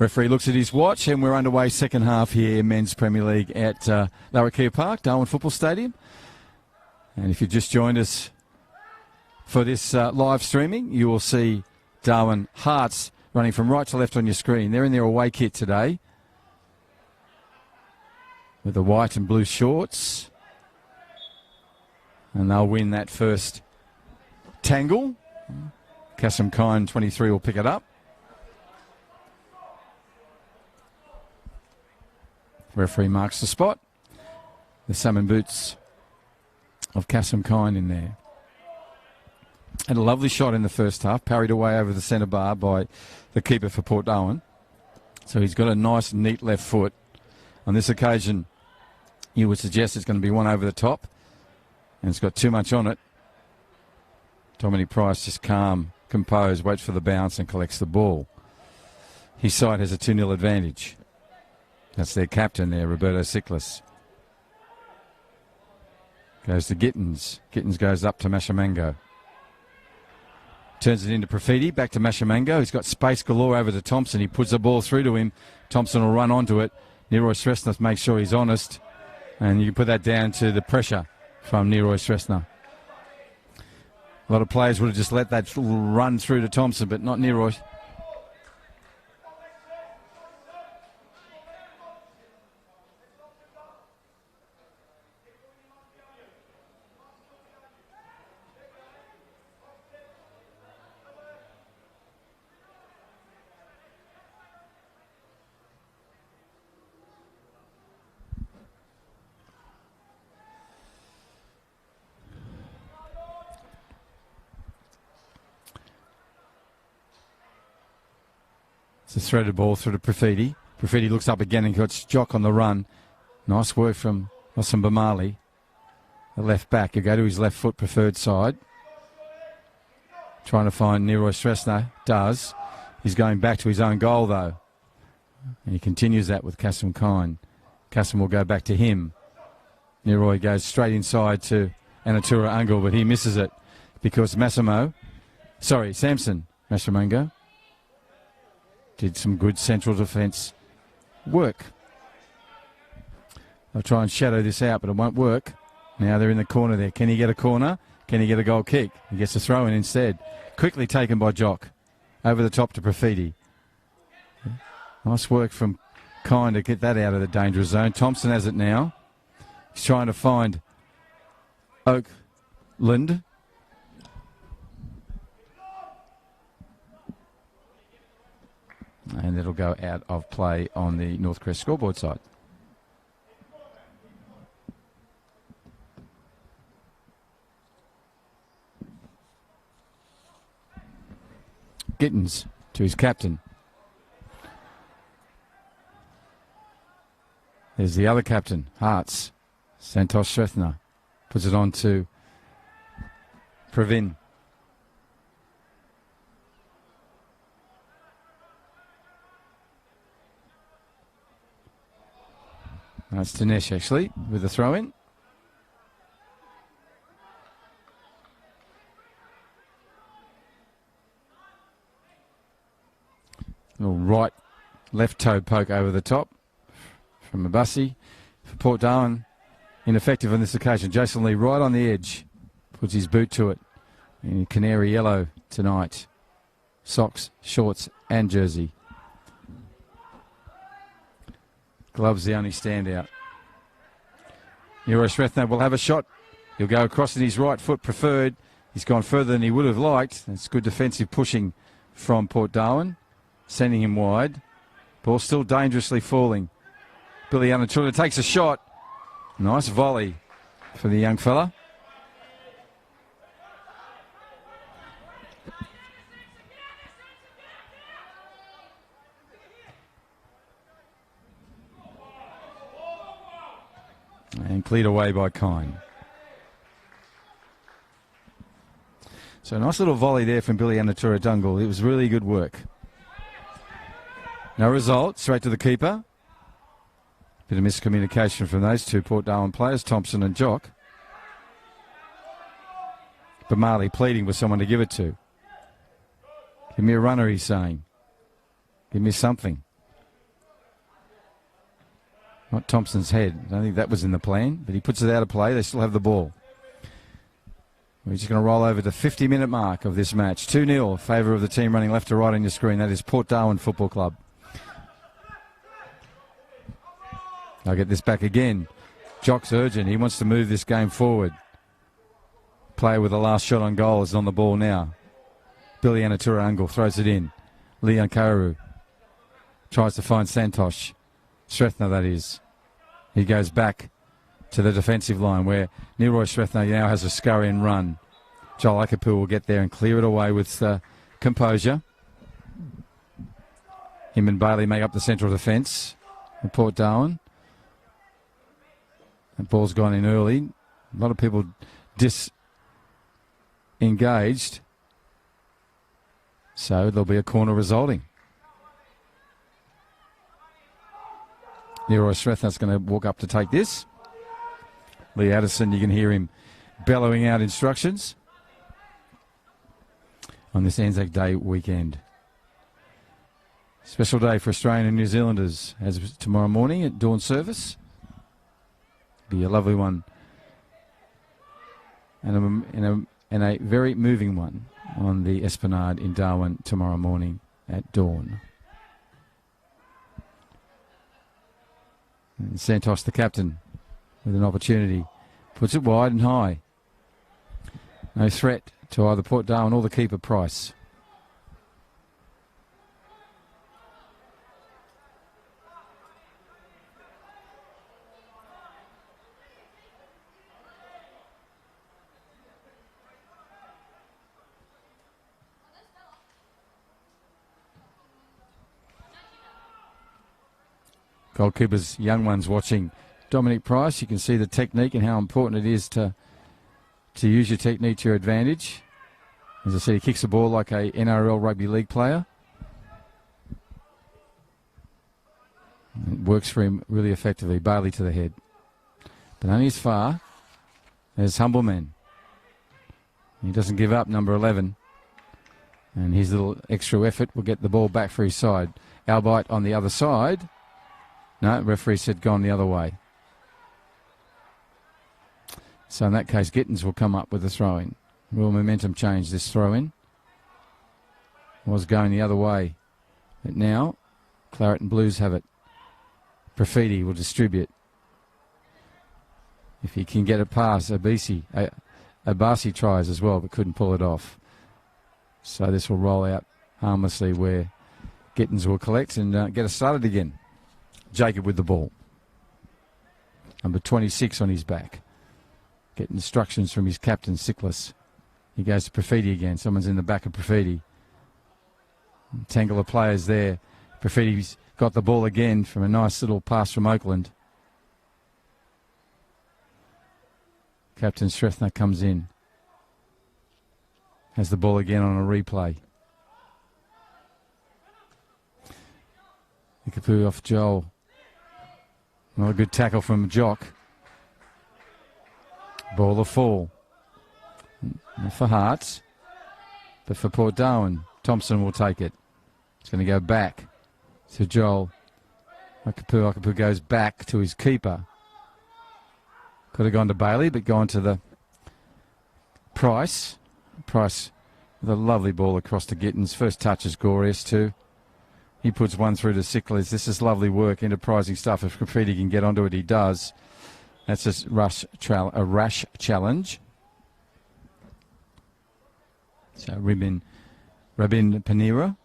Referee looks at his watch, and we're underway second half here, Men's Premier League at Larrakia Park, Darwin Football Stadium. And if you just joined us for this live streaming, you will see Darwin Hearts running from right to left on your screen. They're in their away kit today with the white and blue shorts. And they'll win that first tangle. Kasim Kine, 23, will pick it up. Referee marks the spot. The salmon boots of Kasim Kine in there. And a lovely shot in the first half, parried away over the centre bar by the keeper for Port Darwin. So he's got a nice, neat left foot. On this occasion, you would suggest it's going to be one over the top. And it's got too much on it. Dominic Price just calm, composed, waits for the bounce and collects the ball. His side has a 2-0 advantage. That's their captain there, Roberto Siklis. Goes to Gittins. Gittins goes up to Mashamango. Turns it into Profiti, back to Mashamango. He's got space galore over to Thompson. He puts the ball through to him. Thompson will run onto it. Neroy Sresna makes sure he's honest. And you can put that down to the pressure from Neroy Sresna. A lot of players would have just let that run through to Thompson, but not Neroy. It's a threaded ball through to Profiti. Profiti looks up again and got Jock on the run. Nice work from Osman Bamali. The left back. He'll go to his left foot preferred side. Trying to find Neroy Sresna. Does. He's going back to his own goal though. And he continues that with Kasim Kine. Kasim will go back to him. Neroy goes straight inside to Anatura Ungle, but he misses it because Samson Mashamango did some good central defence work. They'll try and shadow this out, but it won't work. Now they're in the corner there. Can he get a corner? Can he get a goal kick? He gets a throw in instead. Quickly taken by Jock. Over the top to Profiti. Nice work from Kine to get that out of the dangerous zone. Thompson has it now. He's trying to find Oakland. And it'll go out of play on the Northcrest scoreboard side. Gittins to his captain. There's the other captain, Hearts. Santosh Srethna puts it on to Pravin. That's Dinesh actually with a throw in. Little right left toe poke over the top from Abassi for Port Darwin. Ineffective on this occasion. Jason Lee right on the edge. Puts his boot to it. In canary yellow tonight. Socks, shorts and jersey. Gloves the only standout. Neroy Srethna will have a shot. He'll go across in his right foot preferred. He's gone further than he would have liked. It's good defensive pushing from Port Darwin. Sending him wide. Ball still dangerously falling. Billy Anatura takes a shot. Nice volley for the young fella. And cleared away by Kine. So a nice little volley there from Billy Anatura Dungle. It was really good work. No result. Straight to the keeper. Bit of miscommunication from those two Port Darwin players, Thompson and Jock. Bamali pleading with someone to give it to. Give me a runner, he's saying. Give me something. Not Thompson's head. I don't think that was in the plan, but he puts it out of play. They still have the ball. We're just going to roll over to the 50-minute mark of this match. 2-0, favour of the team running left to right on your screen. That is Port Darwin Football Club. I'll get this back again. Jock's urgent. He wants to move this game forward. Player with the last shot on goal is on the ball now. Billy Anatura-Ungle throws it in. Leon Karu tries to find Santosh. Srethna, that is. He goes back to the defensive line where Neroy Srethna now has a scurry and run. Joel Akapu will get there and clear it away with composure. Him and Bailey make up the central defence at Port Darwin. That ball's gone in early. A lot of people disengaged. So there'll be a corner resulting. Leroy Srethna's going to walk up to take this. Lee Addison, you can hear him bellowing out instructions on this Anzac Day weekend. Special day for Australian and New Zealanders as tomorrow morning at dawn service. Be a lovely one and a very moving one on the Esplanade in Darwin tomorrow morning at dawn. And Santos, the captain, with an opportunity, puts it wide and high. No threat to either Port Darwin or the keeper, Price. Goalkeepers, young ones watching Dominic Price. You can see the technique and how important it is to use your technique to your advantage. As I said, he kicks the ball like a NRL rugby league player. It works for him really effectively. Bailey to the head. But only as far as Humbleman. He doesn't give up, number 11. And his little extra effort will get the ball back for his side. Albite on the other side. No, referee said gone the other way. So in that case, Gittins will come up with a throw-in. Will momentum change this throw-in? Was going the other way. But now, Claret and Blues have it. Profiti will distribute. If he can get it past Abasi tries as well, but couldn't pull it off. So this will roll out harmlessly where Gittins will collect and get us started again. Jacob with the ball. Number 26 on his back. Getting instructions from his captain, Sickless. He goes to Profiti again. Someone's in the back of Profiti. Tangle of players there. Profiti's got the ball again from a nice little pass from Oakland. Captain Srethna comes in. Has the ball again on a replay. Ikapu off Joel. Another good tackle from Jock. Ball to fall. Not for Hearts, but for Port Darwin. Thompson will take it. It's going to go back to Joel. Ikapu goes back to his keeper. Could have gone to Bailey, but gone to the Price. Price with a lovely ball across to Gittins. First touch is glorious too. He puts one through to Sicklers. This is lovely work, enterprising stuff. If Graffiti can get onto it, he does. That's a rash challenge. So Rabin Panera,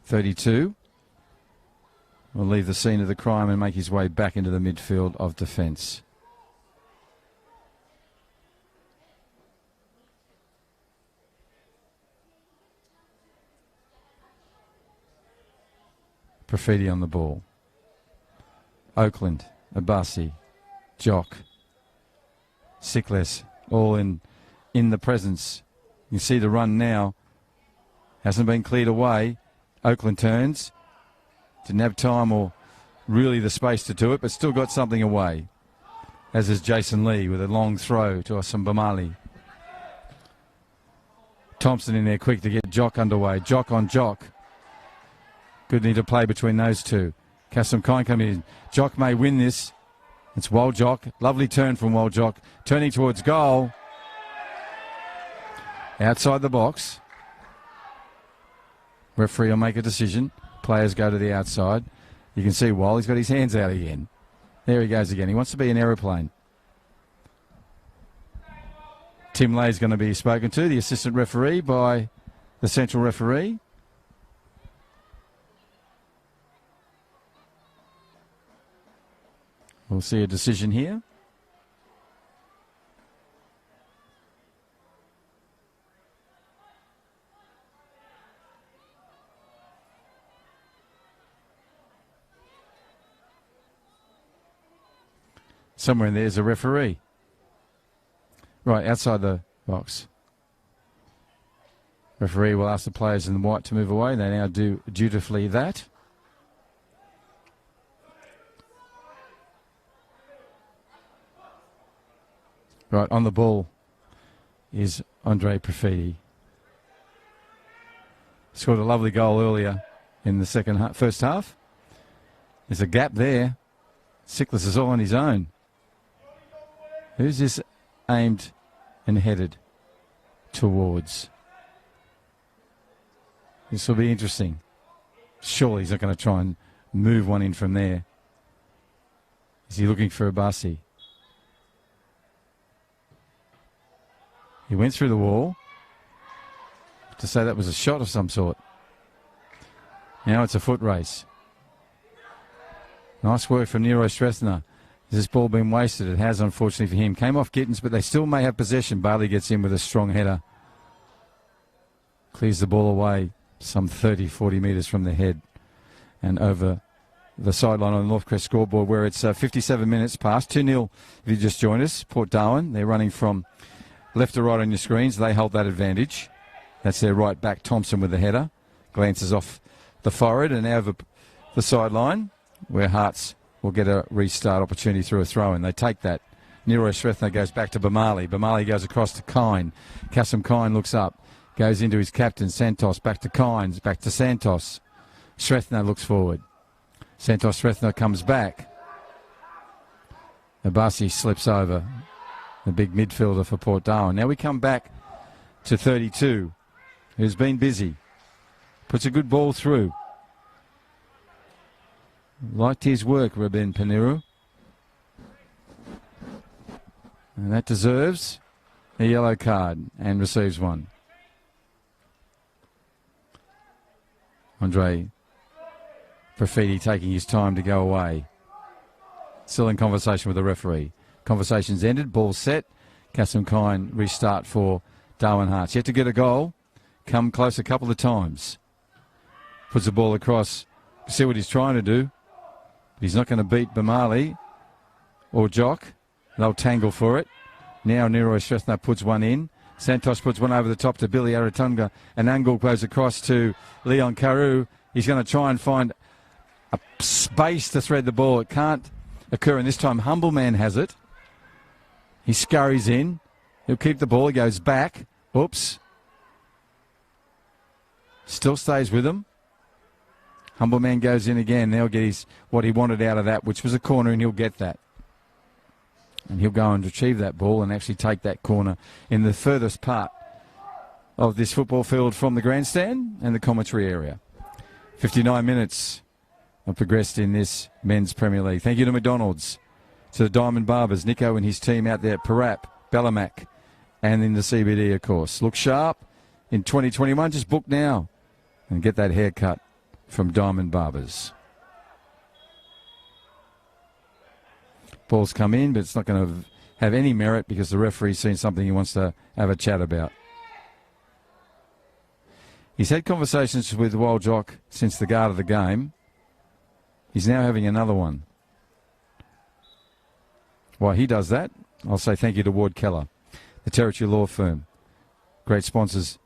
32, will leave the scene of the crime and make his way back into the midfield of defence. Profiti on the ball. Oakland, Abasi, Jock, Sickless, all in the presence. You see the run now. Hasn't been cleared away. Oakland turns. Didn't have time or really the space to do it, but still got something away. As is Jason Lee with a long throw to Osambamali. Thompson in there quick to get Jock underway. Jock on Jock. Good need to play between those two. Kassam Kine coming in. Jock may win this. It's Waljock. Lovely turn from Waljock. Turning towards goal. Outside the box. Referee will make a decision. Players go to the outside. You can see Wall. He's got his hands out again. There he goes again. He wants to be an aeroplane. Tim Lay's going to be spoken to, the assistant referee, by the central referee. We'll see a decision here. Somewhere in there's a referee. Right, outside the box. Referee will ask the players in the white to move away. They now do dutifully that. Right, on the ball is Andre Profiti. Scored a lovely goal earlier in the first half. There's a gap there. Sickless is all on his own. Who's this aimed and headed towards? This will be interesting. Surely he's not going to try and move one in from there. Is he looking for Abasi? He went through the wall to say that was a shot of some sort. Now it's a foot race. Nice work from Nero Strethner. Has this ball been wasted? It has, unfortunately for him. Came off Gittins, but they still may have possession. Bailey gets in with a strong header. Clears the ball away some 30, 40 metres from the head and over the sideline on the Northcrest scoreboard, where it's 57 minutes past. 2-0 if you just joined us. Port Darwin, they're running from left to right on your screens. They hold that advantage. That's their right back, Thompson, with the header. Glances off the forehead and over the sideline, where Hearts will get a restart opportunity through a throw-in. They take that. Nero Shrethner goes back to Bamali. Bamali goes across to Kine. Kassam Kine looks up. Goes into his captain, Santos. Back to Kines. Back to Santos. Shrethner looks forward. Santos Shrethner comes back. Abasi slips over. The big midfielder for Port Darwin. Now we come back to 32, who's been busy. Puts a good ball through. Liked his work, Ruben Paniru. And that deserves a yellow card and receives one. Andre Profiti taking his time to go away. Still in conversation with the referee. Conversation's ended. Ball set. Kassam Kine restart for Darwin Hearts. Yet to get a goal. Come close a couple of times. Puts the ball across. See what he's trying to do. He's not going to beat Bamali or Jock. They'll tangle for it. Now Nero Shrethner puts one in. Santos puts one over the top to Billy Aratunga. And Angul goes across to Leon Carew. He's going to try and find a space to thread the ball. It can't occur, and this time Humble Man has it. He scurries in. He'll keep the ball. He goes back. Oops. Still stays with him. Humble Man goes in again. They'll get what he wanted out of that, which was a corner, and he'll get that. And he'll go and retrieve that ball and actually take that corner in the furthest part of this football field from the grandstand and the commentary area. 59 minutes have progressed in this men's Premier League. Thank you to McDonald's, to the Diamond Barbers, Nico and his team out there at Parap, Bellamac, and in the CBD, of course. Look sharp in 2021. Just book now and get that haircut from Diamond Barbers. Ball's come in, but it's not going to have any merit because the referee's seen something he wants to have a chat about. He's had conversations with Waljock since the start of the game. He's now having another one. While he does that, I'll say thank you to Ward Keller, the Territory Law Firm. Great sponsors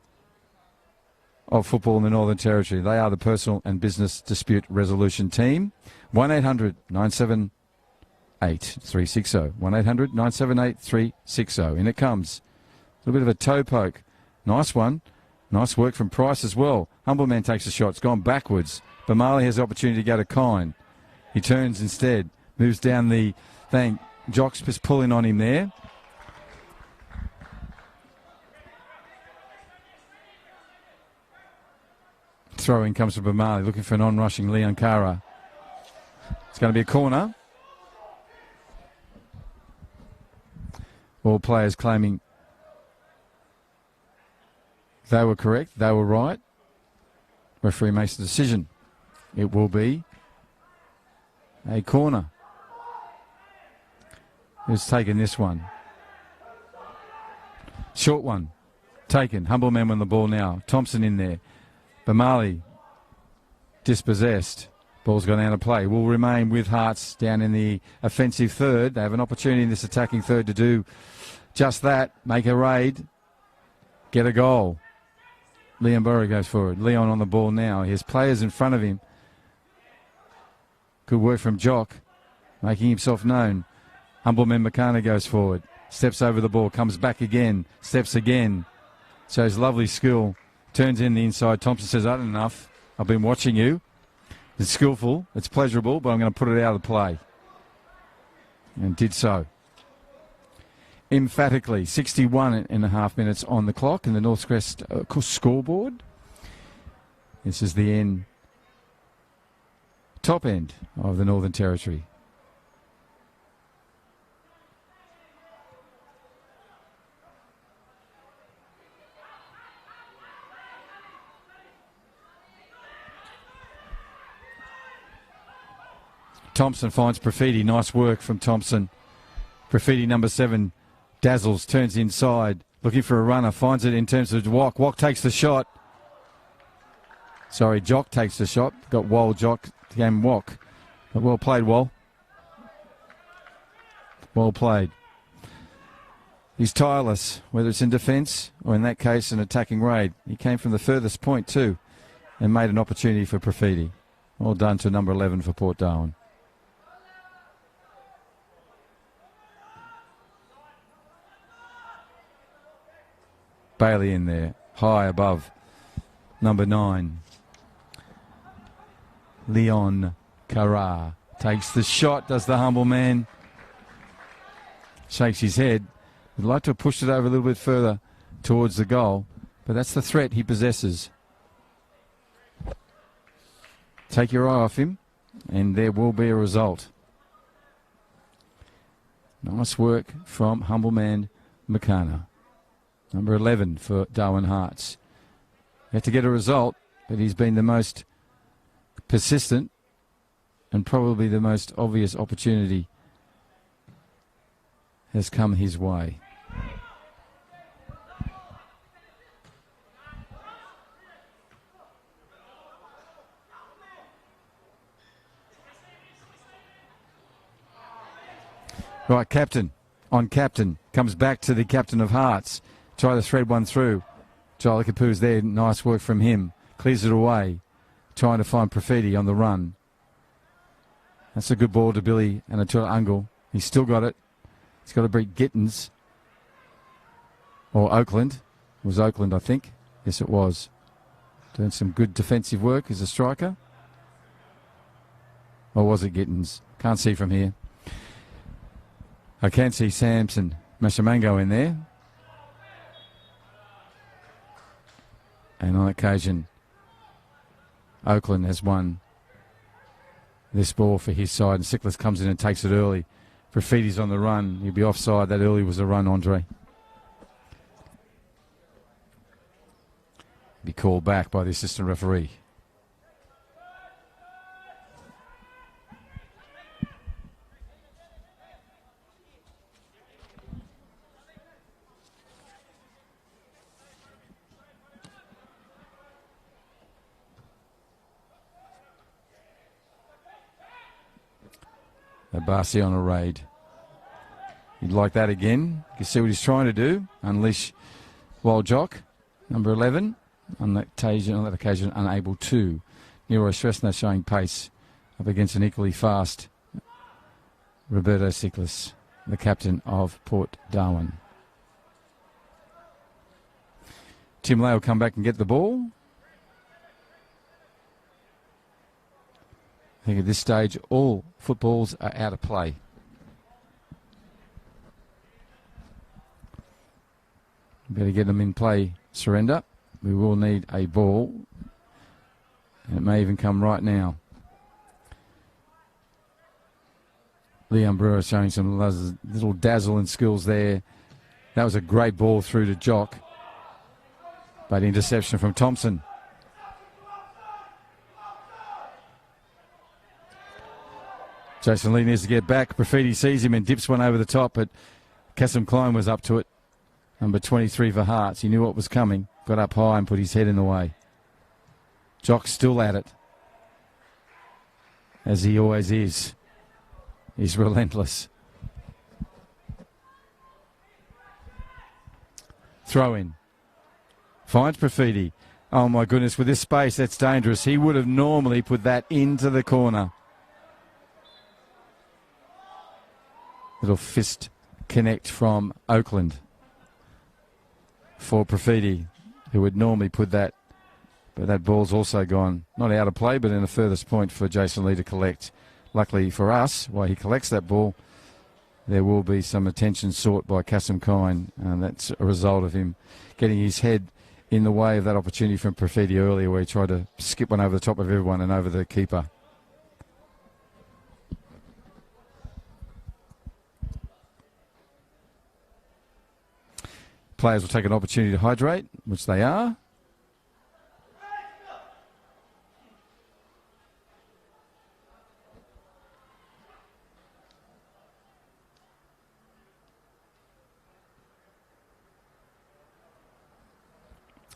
of football in the Northern Territory. They are the personal and business dispute resolution team. 1-800-978-360. 1-800-978-360. In it comes. A little bit of a toe poke. Nice one. Nice work from Price as well. Humble Man takes a shot. It's gone backwards. Bamali has the opportunity to go to Kine. He turns instead. Moves down the thing. Jock's just pulling on him there. Throw-in comes from Bamali, looking for an on-rushing Leon Kara. It's going to be a corner. All players claiming they were correct, they were right. Referee makes the decision. It will be a corner. Who's taken this one? Short one. Taken. Humble man on the ball now. Thompson in there. Bamali dispossessed. Ball's gone out of play. Will remain with Hearts down in the offensive third. They have an opportunity in this attacking third to do just that. Make a raid. Get a goal. Leon Burrow goes forward. Leon on the ball now. He has players in front of him. Good work from Jock, making himself known. Humbleman Makana goes forward. Steps over the ball. Comes back again. Steps again. Shows lovely skill. Turns in the inside. Thompson says, "I don't enough. I've been watching you. It's skillful. It's pleasurable, but I'm going to put it out of play." And did so. Emphatically, 61 and a half minutes on the clock in the Northcrest scoreboard. This is the end, top end of the Northern Territory. Thompson finds Profiti. Nice work from Thompson. Profiti, number 7, dazzles, turns inside, looking for a runner, finds it in terms of Wok. Wok takes the shot. Sorry, Jock takes the shot. Got Wall, Jock, game Wok. But well played, Wall. Well played. He's tireless, whether it's in defence or in that case an attacking raid. He came from the furthest point too and made an opportunity for Profiti. Well done to number 11 for Port Darwin. Bailey in there, high above number 9. Leon Kara takes the shot, does the humble man. Shakes his head. Would like to have pushed it over a little bit further towards the goal, but that's the threat he possesses. Take your eye off him, and there will be a result. Nice work from humble man Makana. Number 11 for Darwin Hearts. Had to get a result, but he's been the most persistent and probably the most obvious opportunity has come his way. Right, captain on captain. Comes back to the captain of Hearts. Try to thread one through. Jolly Kapoor's there. Nice work from him. Clears it away. Trying to find Profiti on the run. That's a good ball to Billy and Atul Ungle. He's still got it. He's got to beat Gittins. Or Oakland. It was Oakland, I think. Yes, it was. Doing some good defensive work as a striker. Or was it Gittins? Can't see from here. I can see Samson Mashamango in there. And on occasion, Oakland has won this ball for his side. And Sickless comes in and takes it early. Profiti's on the run. He'll be offside. That early was a run, Andre. Be called back by the assistant referee. Abasi on a raid. He'd like that again. You can see what he's trying to do. Unleash Wild Jock, number 11. On that occasion, unable to. Nero Sresna showing pace up against an equally fast Roberto Sickless, the captain of Port Darwin. Tim Lay will come back and get the ball. think at this stage all footballs are out of play. Better get them in play, surrender. We will need a ball. And it may even come right now. Liam Brewer showing some little dazzle and skills there. That was a great ball through to Jock. But interception from Thompson. Jason Lee needs to get back. Profiti sees him and dips one over the top, but Kasim Klein was up to it. Number 23 for Hearts. He knew what was coming. Got up high and put his head in the way. Jock's still at it. As he always is. He's relentless. Throw in. Finds Profiti. Oh my goodness, with this space, that's dangerous. He would have normally put that into the corner. Little fist connect from Oakland for Profiti, who would normally put that. But that ball's also gone, not out of play, but in the furthest point for Jason Lee to collect. Luckily for us, while he collects that ball, there will be some attention sought by Kasim Kine, and that's a result of him getting his head in the way of that opportunity from Profiti earlier, where he tried to skip one over the top of everyone and over the keeper. Players will take an opportunity to hydrate, which they are.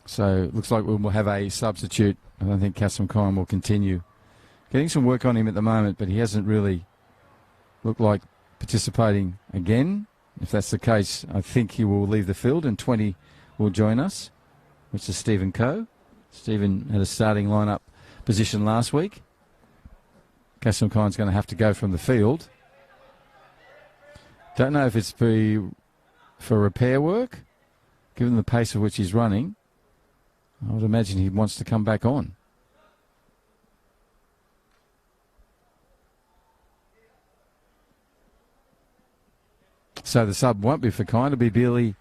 So it looks like we'll have a substitute. I don't think Kasim Kine will continue. Getting some work on him at the moment, but he hasn't really looked like participating again. If that's the case, I think he will leave the field and 20 will join us, which is Stephen Coe. Stephen had a starting lineup position last week. Kasim Kine's going to have to go from the field. Don't know if it's for repair work, given the pace at which he's running. I would imagine he wants to come back on. So the sub won't be for Kine, it'll be Bealey.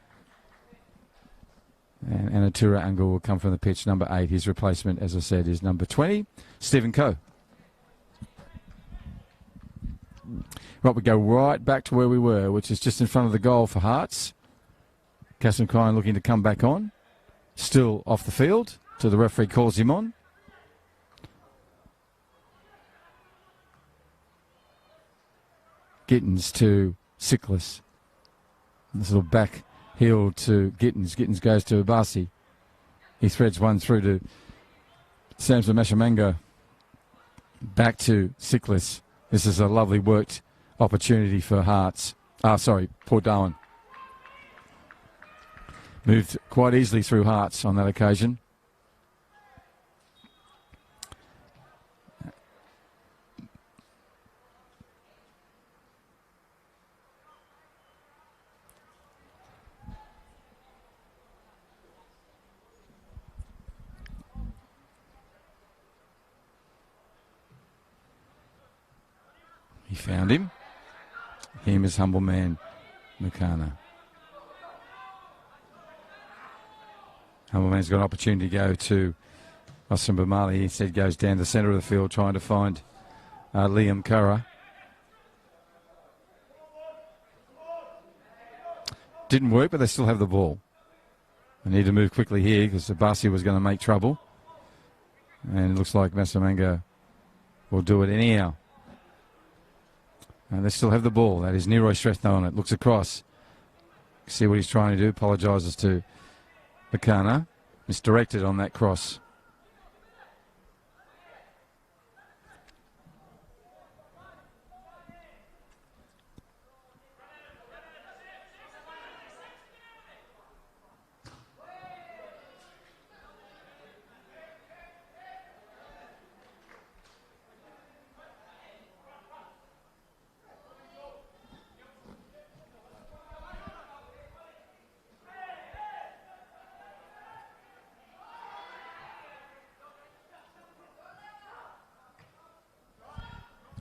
And Atura Angle will come from the pitch, number 8. His replacement, as I said, is number 20, Stephen Coe. Right, we go right back to where we were, which is just in front of the goal for Hearts. Kasim Kine looking to come back on. Still off the field till the referee calls him on. Gittins to Sickless. This little back heel to Gittins. Gittins goes to Abasi. He threads one through to Samson Mashamango. Back to Sickless. This is a lovely worked opportunity for Hearts. Port Darwin. Moved quite easily through Hearts on that occasion. He found him. Him is humble man, Mukana. Humble man's got an opportunity to go to Austin Bamali. He instead goes down the centre of the field trying to find Liam Curra. Didn't work, but they still have the ball. They need to move quickly here because Abasi was going to make trouble. And it looks like Massamango will do it anyhow. And they still have the ball. That is Neroy Strethno on it. Looks across. See what he's trying to do. Apologises to Makana. Misdirected on that cross.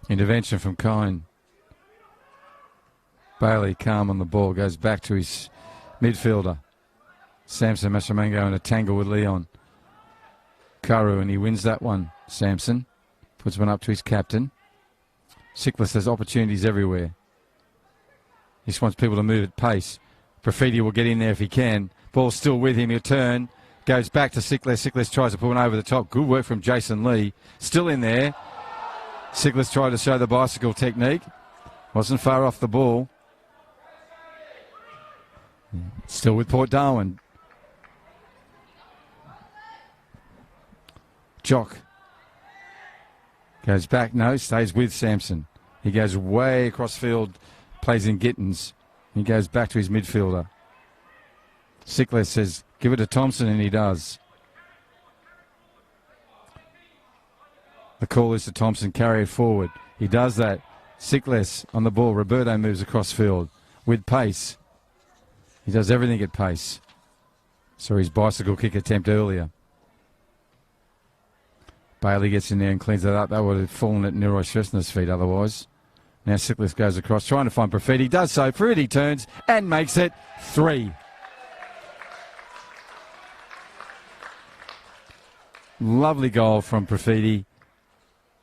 Intervention from Kine. Bailey calm on the ball, goes back to his midfielder. Samson Mashamango in a tangle with Leon. Karu, and he wins that one. Samson puts one up to his captain. Sickless has opportunities everywhere. He just wants people to move at pace. Profiti will get in there if he can. Ball's still with him. He'll turn. Goes back to Sickless. Sickless tries to put one over the top. Good work from Jason Lee. Still in there. Sickless tried to show the bicycle technique. Wasn't far off the ball. Still with Port Darwin. Jock goes back. No, stays with Samson. He goes way across field. Plays in Gittins. He goes back to his midfielder. Sickless says, give it to Thompson, and he does. The call is to Thompson, carry it forward. He does that. Sickless on the ball. Roberto moves across field with pace. He does everything at pace. So his bicycle kick attempt earlier. Bailey gets in there and cleans that up. That would have fallen at Neroy Shrestner's feet otherwise. Now Sickless goes across, trying to find Profiti. Does so. Profiti turns and makes it 3. Lovely goal from Profiti.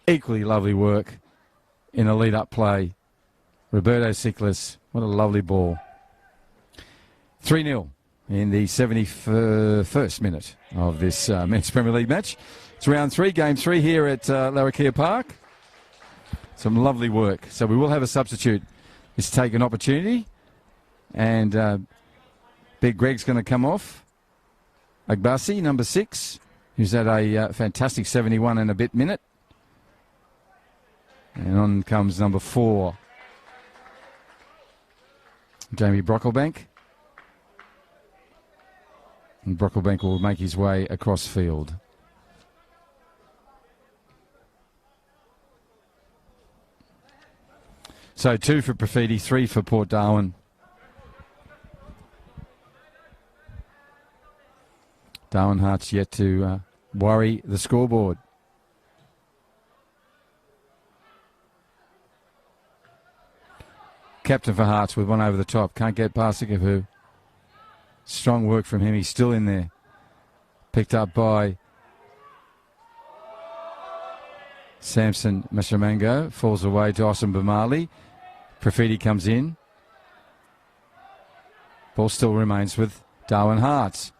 Equally lovely work in a lead-up play. Roberto Sickless, what a lovely ball. 3-0 in the 71st minute of this Men's Premier League match. It's round 3, game 3 here at Larrakia Park. Some lovely work. So we will have a substitute. It's take an opportunity. And Big Greg's going to come off. Agbasi, number 6, who's had a fantastic 71 and a bit minute. And on comes number 4, Jamie Brocklebank. And Brocklebank will make his way across field. So 2 for Profiti, 3 for Port Darwin. Darwin Hart's yet to worry the scoreboard. Captain for Hearts with one over the top. Can't get past Ikavu. Strong work from him. He's still in there. Picked up by Samson Mashamango. Falls away to Osam Bamali. Profiti comes in. Ball still remains with Darwin Harts.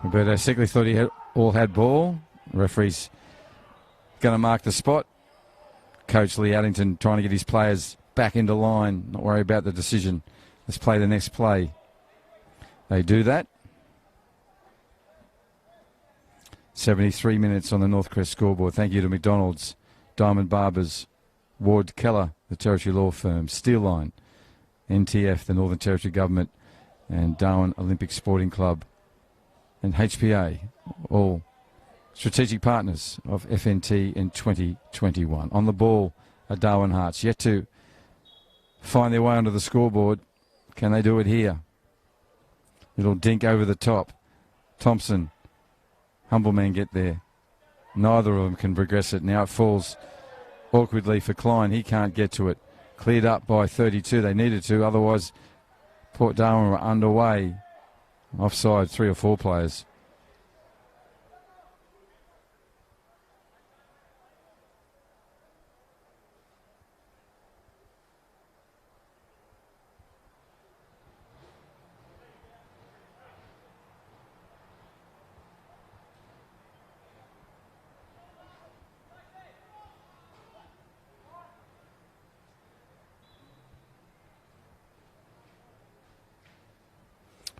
Roberto Sickless thought he all had ball. Referee's going to mark the spot. Coach Lee Addington trying to get his players back into line. Not worry about the decision. Let's play the next play. They do that. 73 minutes on the Northcrest scoreboard. Thank you to McDonald's, Diamond Barbers, Ward Keller, the Territory Law Firm, Steel Line, NTF, the Northern Territory Government, and Darwin Olympic Sporting Club, and HPA, all strategic partners of FNT in 2021. On the ball are Darwin Harts, yet to find their way onto the scoreboard. Can they do it here? Little dink over the top. Thompson, humble man get there. Neither of them can progress it. Now it falls awkwardly for Klein. He can't get to it. Cleared up by 32. They needed to, otherwise Port Darwin were underway. Offside 3 or 4 players.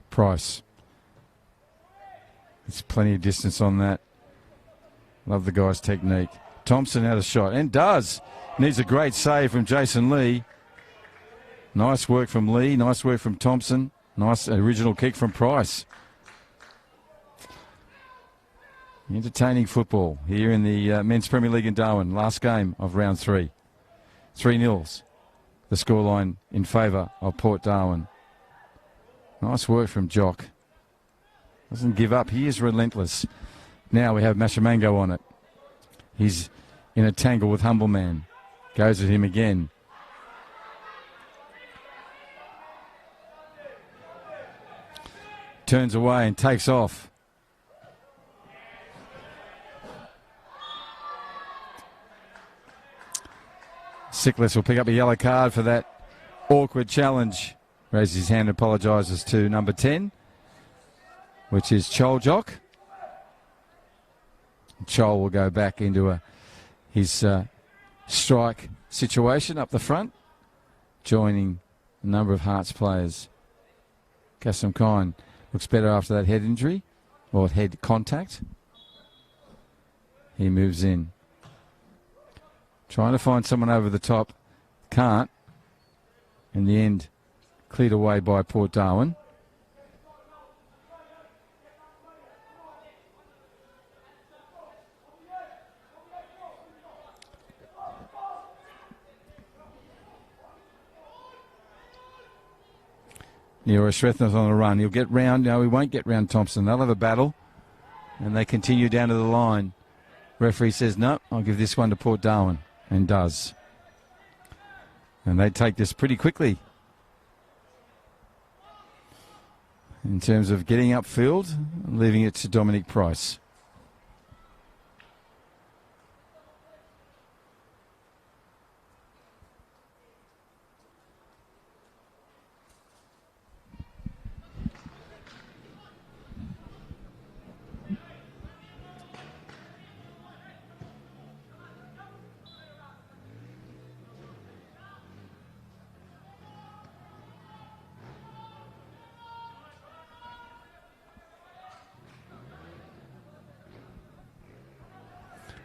Price. There's plenty of distance on that. Love the guy's technique. Thompson had a shot, and does. Needs a great save from Jason Lee. Nice work from Lee. Nice work from Thompson. Nice original kick from Price. Entertaining football here in the Men's Premier League in Darwin. Last game of round 3. 3-0. The scoreline in favour of Port Darwin. Nice work from Jock. Doesn't give up. He is relentless. Now we have Mashamango on it. He's in a tangle with Humble Man. Goes at him again. Turns away and takes off. Sickless will pick up a yellow card for that awkward challenge. Raises his hand and apologises to number 10, which is Choljok. Chol will go back into his strike situation up the front, joining a number of Hearts players. Kasim Kine looks better after that head injury, or head contact. He moves in. Trying to find someone over the top. Can't. In the end, cleared away by Port Darwin. Nero Shrethna's on the run. He'll get round. No, he won't get round Thompson. They'll have a battle. And they continue down to the line. Referee says, no, I'll give this one to Port Darwin. And does. And they take this pretty quickly. In terms of getting upfield, leaving it to Dominic Price.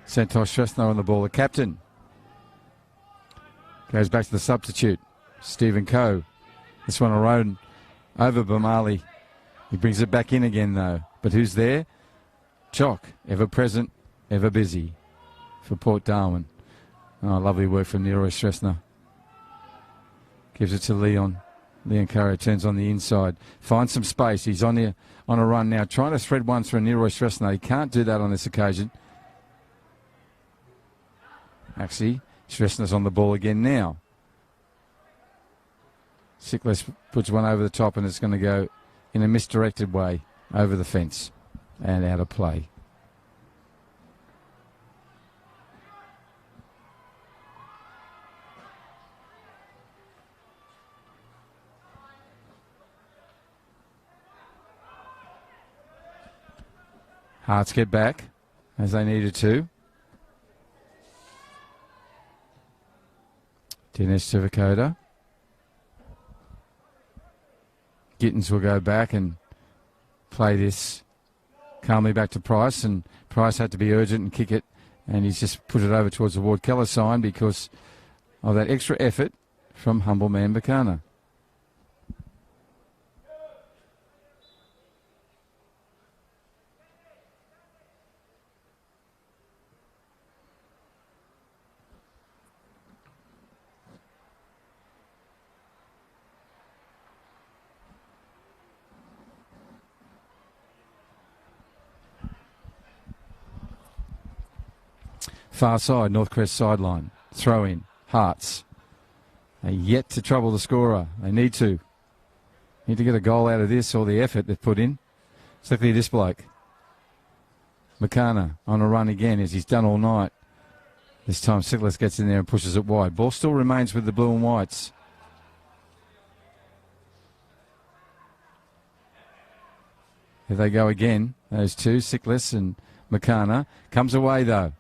Santosh Shrestha on the ball. The captain goes back to the substitute. Stephen Coe. This one around over Bamali. He brings it back in again though. But who's there? Chock. Ever present, ever busy for Port Darwin. Oh, lovely work from Nero Shrestha. Gives it to Leon. Leon Curry turns on the inside. Finds some space. He's on a run now. Trying to thread one through Nero Shrestha. He can't do that on this occasion. Actually, Shrestha's on the ball again now. Sickless puts one over the top and it's going to go in a misdirected way over the fence and out of play. Hearts get back as they needed to. Dinesh Tivakoda. Gittins will go back and play this calmly back to Price, and Price had to be urgent and kick it, and he's just put it over towards the Ward Keller sign because of that extra effort from Humble Man Bakana. Far side, Northcrest sideline. Throw in. Hearts. They're yet to trouble the scorer. They need to. Need to get a goal out of this or the effort they've put in. Particularly this bloke. Makana on a run again as he's done all night. This time Sickless gets in there and pushes it wide. Ball still remains with the blue and whites. Here they go again. Those two, Sickless and Makana. Comes away though.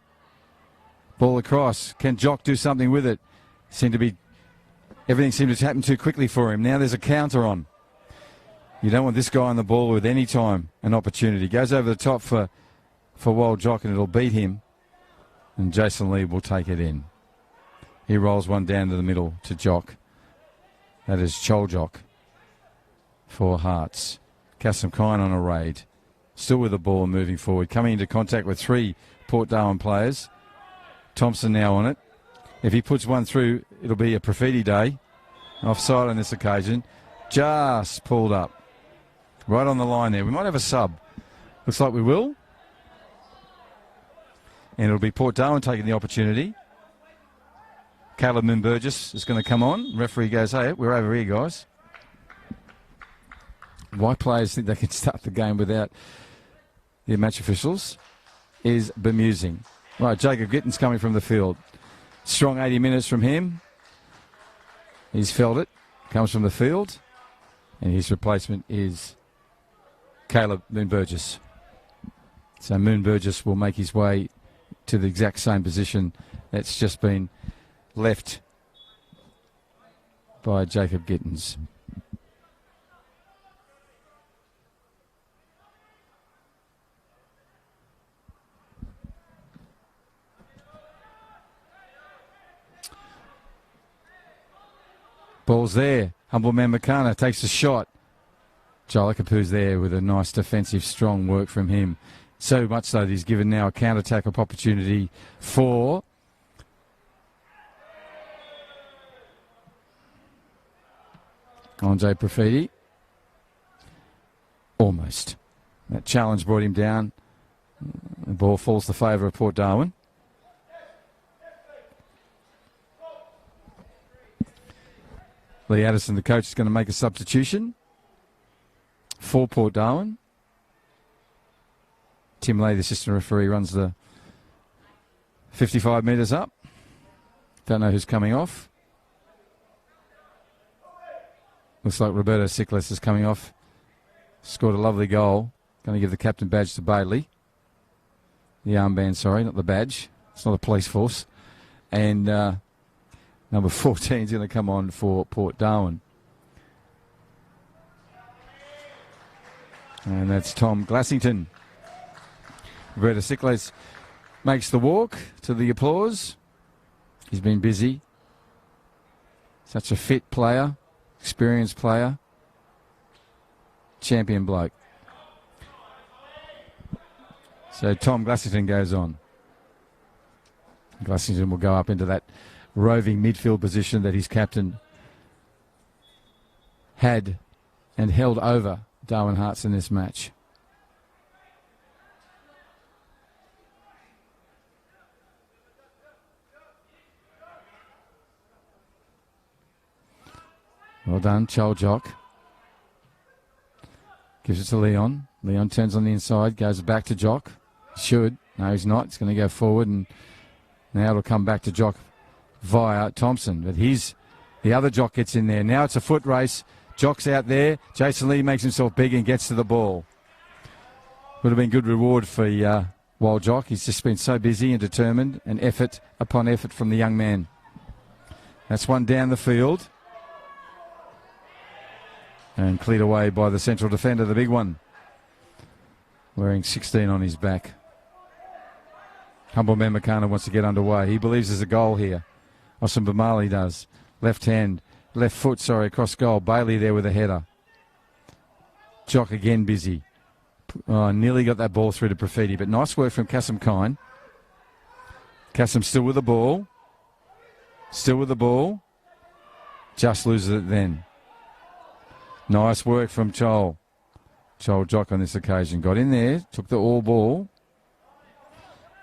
Ball across. Can Jock do something with it? Everything seemed to happen too quickly for him. Now there's a counter on. You don't want this guy on the ball with any time an opportunity. Goes over the top for Wild Jock and it'll beat him. And Jason Lee will take it in. He rolls one down to the middle to Jock. That is Choljok for Hearts. Kasim Kine on a raid. Still with the ball and moving forward. Coming into contact with three Port Darwin players. Thompson now on it. If he puts one through, it'll be a Profiti day. Offside on this occasion. Just pulled up. Right on the line there. We might have a sub. Looks like we will. And it'll be Port Darwin taking the opportunity. Caleb Moon-Burgess is going to come on. Referee goes, hey, we're over here, guys. Why players think they can start the game without the match officials is bemusing. Right, Jacob Gittins coming from the field. Strong 80 minutes from him. He's felt it. Comes from the field. And his replacement is Caleb Moon-Burgess. So Moon-Burgess will make his way to the exact same position that's just been left by Jacob Gittins. Ball's there. Humble Man Makana takes a shot. Jolikapu's there with a nice defensive, strong work from him. So much so that he's given now a counter-attack opportunity for Andre Profiti. Almost. That challenge brought him down. The ball falls to favour of Port Darwin. Lee Addison, the coach, is going to make a substitution for Port Darwin. Tim Lay, the assistant referee, runs the 55 metres up. Don't know who's coming off. Looks like Roberto Sikles is coming off. Scored a lovely goal. Going to give the captain badge to Bailey. The armband, sorry, not the badge. It's not a police force. And number 14 is going to come on for Port Darwin. And that's Tom Glassington. Roberto Sikles makes the walk to the applause. He's been busy. Such a fit player, experienced player, champion bloke. So Tom Glassington goes on. Glassington will go up into that roving midfield position that his captain had and held over Darwin Hearts in this match. Well done, Chol Jock. Gives it to Leon. Leon turns on the inside, goes back to Jock. Should. No, he's not. He's going to go forward, and now it'll come back to Jock via Thompson. But the other Jock gets in there. Now it's a foot race. Jock's out there. Jason Lee makes himself big and gets to the ball. Would have been good reward for Wild Jock. He's just been so busy and determined, and effort upon effort from the young man. That's one down the field. And cleared away by the central defender, the big one. Wearing 16 on his back. Humble Man Makana wants to get underway. He believes there's a goal here. Osman Bamali does. Left foot, across goal. Bailey there with a header. Jock again busy. Nearly got that ball through to Profiti, but nice work from Kasim Kine. Kasim still with the ball. Just loses it then. Nice work from Chol Jock on this occasion. Got in there, took the all ball,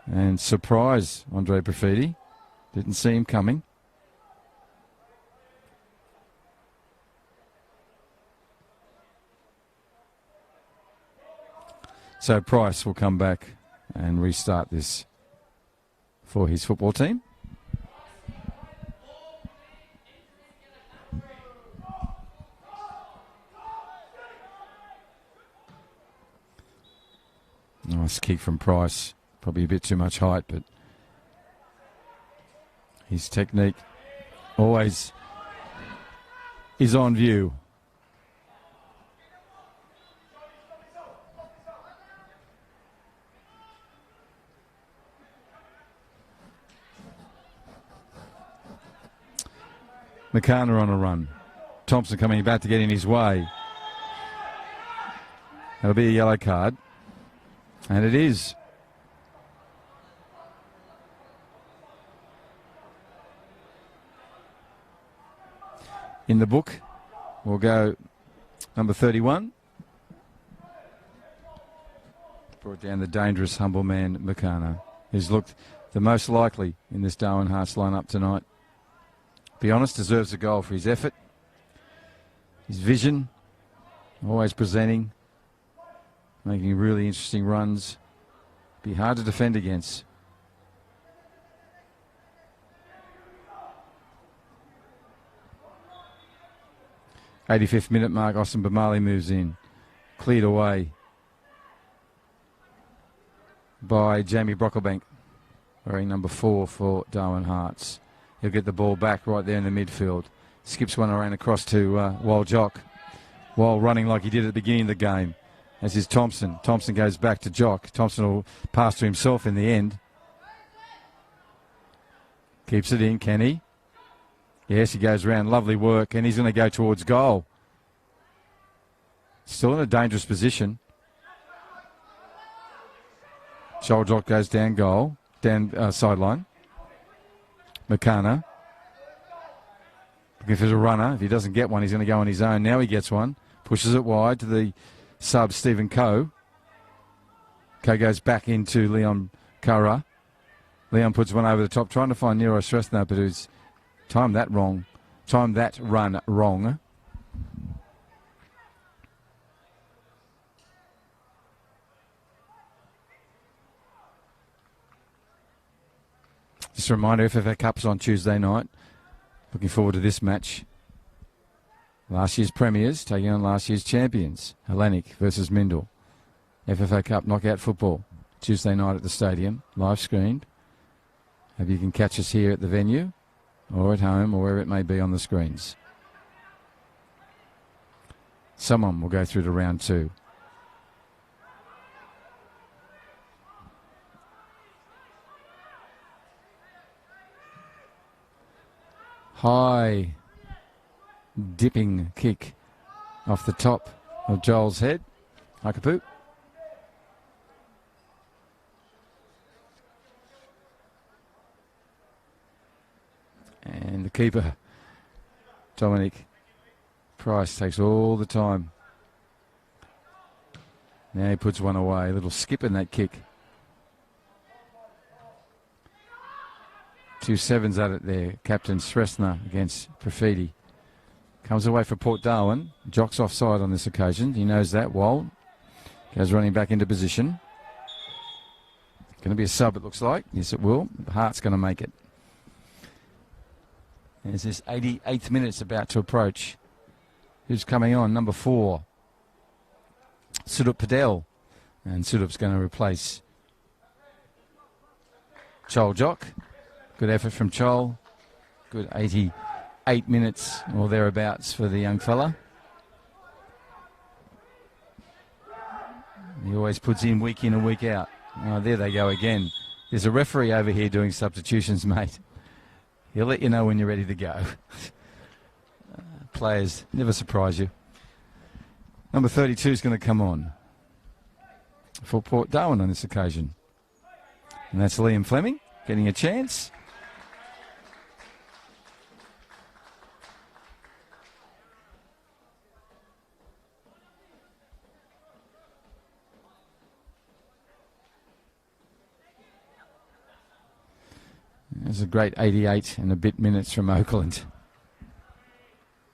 and surprised Andre Profiti. Didn't see him coming. So Price will come back and restart this for his football team. Nice kick from Price. Probably a bit too much height, but his technique always is on view. Makana on a run. Thompson coming back to get in his way. That'll be a yellow card. And it is. In the book, we'll go number 31. Brought down the dangerous humble man, Makana, who's looked the most likely in this Darwin Hearts lineup tonight. Be honest, deserves a goal for his effort, his vision, always presenting, making really interesting runs. Be hard to defend against. '85th minute mark, Austin Bamali moves in. Cleared away by Jamie Brocklebank, wearing number 4 for Darwin Hearts. He'll get the ball back right there in the midfield. Skips one around across to Wal Jock. Wal running like he did at the beginning of the game. As is Thompson. Thompson goes back to Jock. Thompson will pass to himself in the end. Keeps it in, can he? Yes, he goes around. Lovely work, and he's going to go towards goal. Still in a dangerous position. Jock goes down goal, down sideline. Makana. Looking for the runner. If he doesn't get one, he's going to go on his own. Now he gets one. Pushes it wide to the sub, Stephen Coe. Coe goes back into Leon Kara. Leon puts one over the top, trying to find Nero Srethna, but who's timed that wrong. Timed that run wrong. Just a reminder, FFA Cup's on Tuesday night. Looking forward to this match. Last year's premiers taking on last year's champions. Hellenic versus Mindle. FFA Cup knockout football. Tuesday night at the stadium. Live screened. Hope you can catch us here at the venue or at home or wherever it may be on the screens. Someone will go through to round 2. High dipping kick off the top of Joel's head. Hakapu. And the keeper, Dominic Price, takes all the time. Now he puts one away. A little skip in that kick. 2 sevens at it there. Captain Srethna against Profiti. Comes away for Port Darwin. Jock's offside on this occasion. He knows that. Wall goes running back into position. Going to be a sub, it looks like. Yes, it will. Hart's going to make it. As this 88th minute's about to approach. Who's coming on? Number 4. Sudup Padel. And Sudup's going to replace Chol Jock. Good effort from Chol. Good 88 minutes or thereabouts for the young fella. He always puts in and week out. Oh, there they go again. There's a referee over here doing substitutions, mate. He'll let you know when you're ready to go. Players never surprise you. Number 32 is going to come on for Port Darwin on this occasion. And that's Liam Fleming getting a chance. There's a great 88 and a bit minutes from Oakland.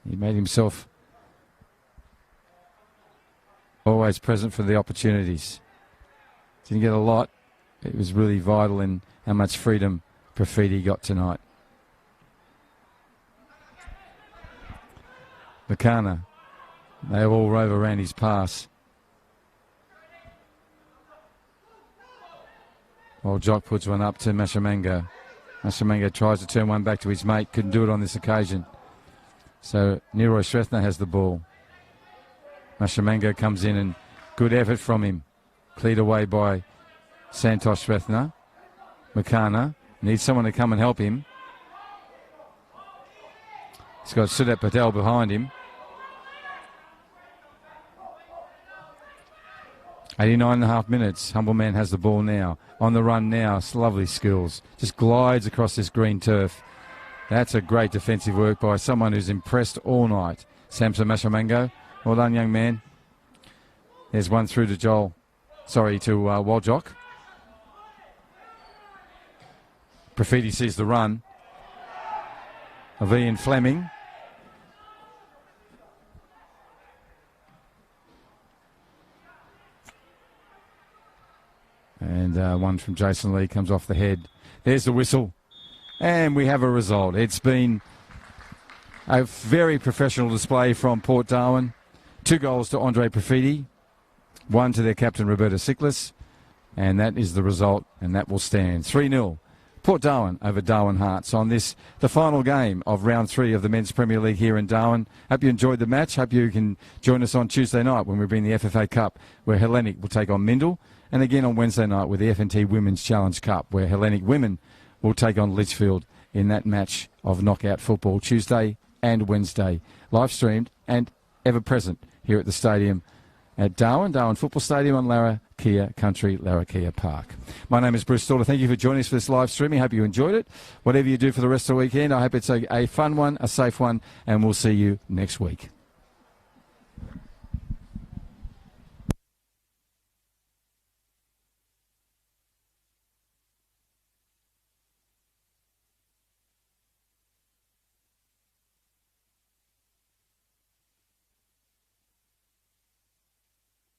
He made himself always present for the opportunities. Didn't get a lot. It was really vital in how much freedom Profiti got tonight. Makana. They all rove around his pass. While Jock puts one up to Mashamango. Mashamango tries to turn one back to his mate. Couldn't do it on this occasion. So Nero Srethna has the ball. Mashamango comes in and good effort from him. Cleared away by Santosh Srethna. Makana needs someone to come and help him. He's got Sudat Patel behind him. 89.5 minutes. Humble Man has the ball now. On the run now. It's lovely skills. Just glides across this green turf. That's a great defensive work by someone who's impressed all night. Samson Mashamango. Well done, young man. There's one through to Joel. Sorry, to Waljock. Profiti sees the run of Ian Fleming. And one from Jason Lee comes off the head. There's the whistle. And we have a result. It's been a very professional display from Port Darwin. 2 goals to Andre Profiti, 1 to their captain Roberta Siklis. And that is the result, and that will stand. 3-0. Port Darwin over Darwin Hearts on this, the final game of round 3 of the Men's Premier League here in Darwin. Hope you enjoyed the match. Hope you can join us on Tuesday night when we bring the FFA Cup, where Hellenic will take on Mindle. And again on Wednesday night with the FNT Women's Challenge Cup, where Hellenic Women will take on Litchfield in that match of knockout football, Tuesday and Wednesday. Live streamed and ever present here at the stadium at Darwin Football Stadium on Larrakia Country, Larrakia Park. My name is Bruce Stauder. Thank you for joining us for this live streaming. I hope you enjoyed it. Whatever you do for the rest of the weekend, I hope it's a fun one, a safe one, and we'll see you next week.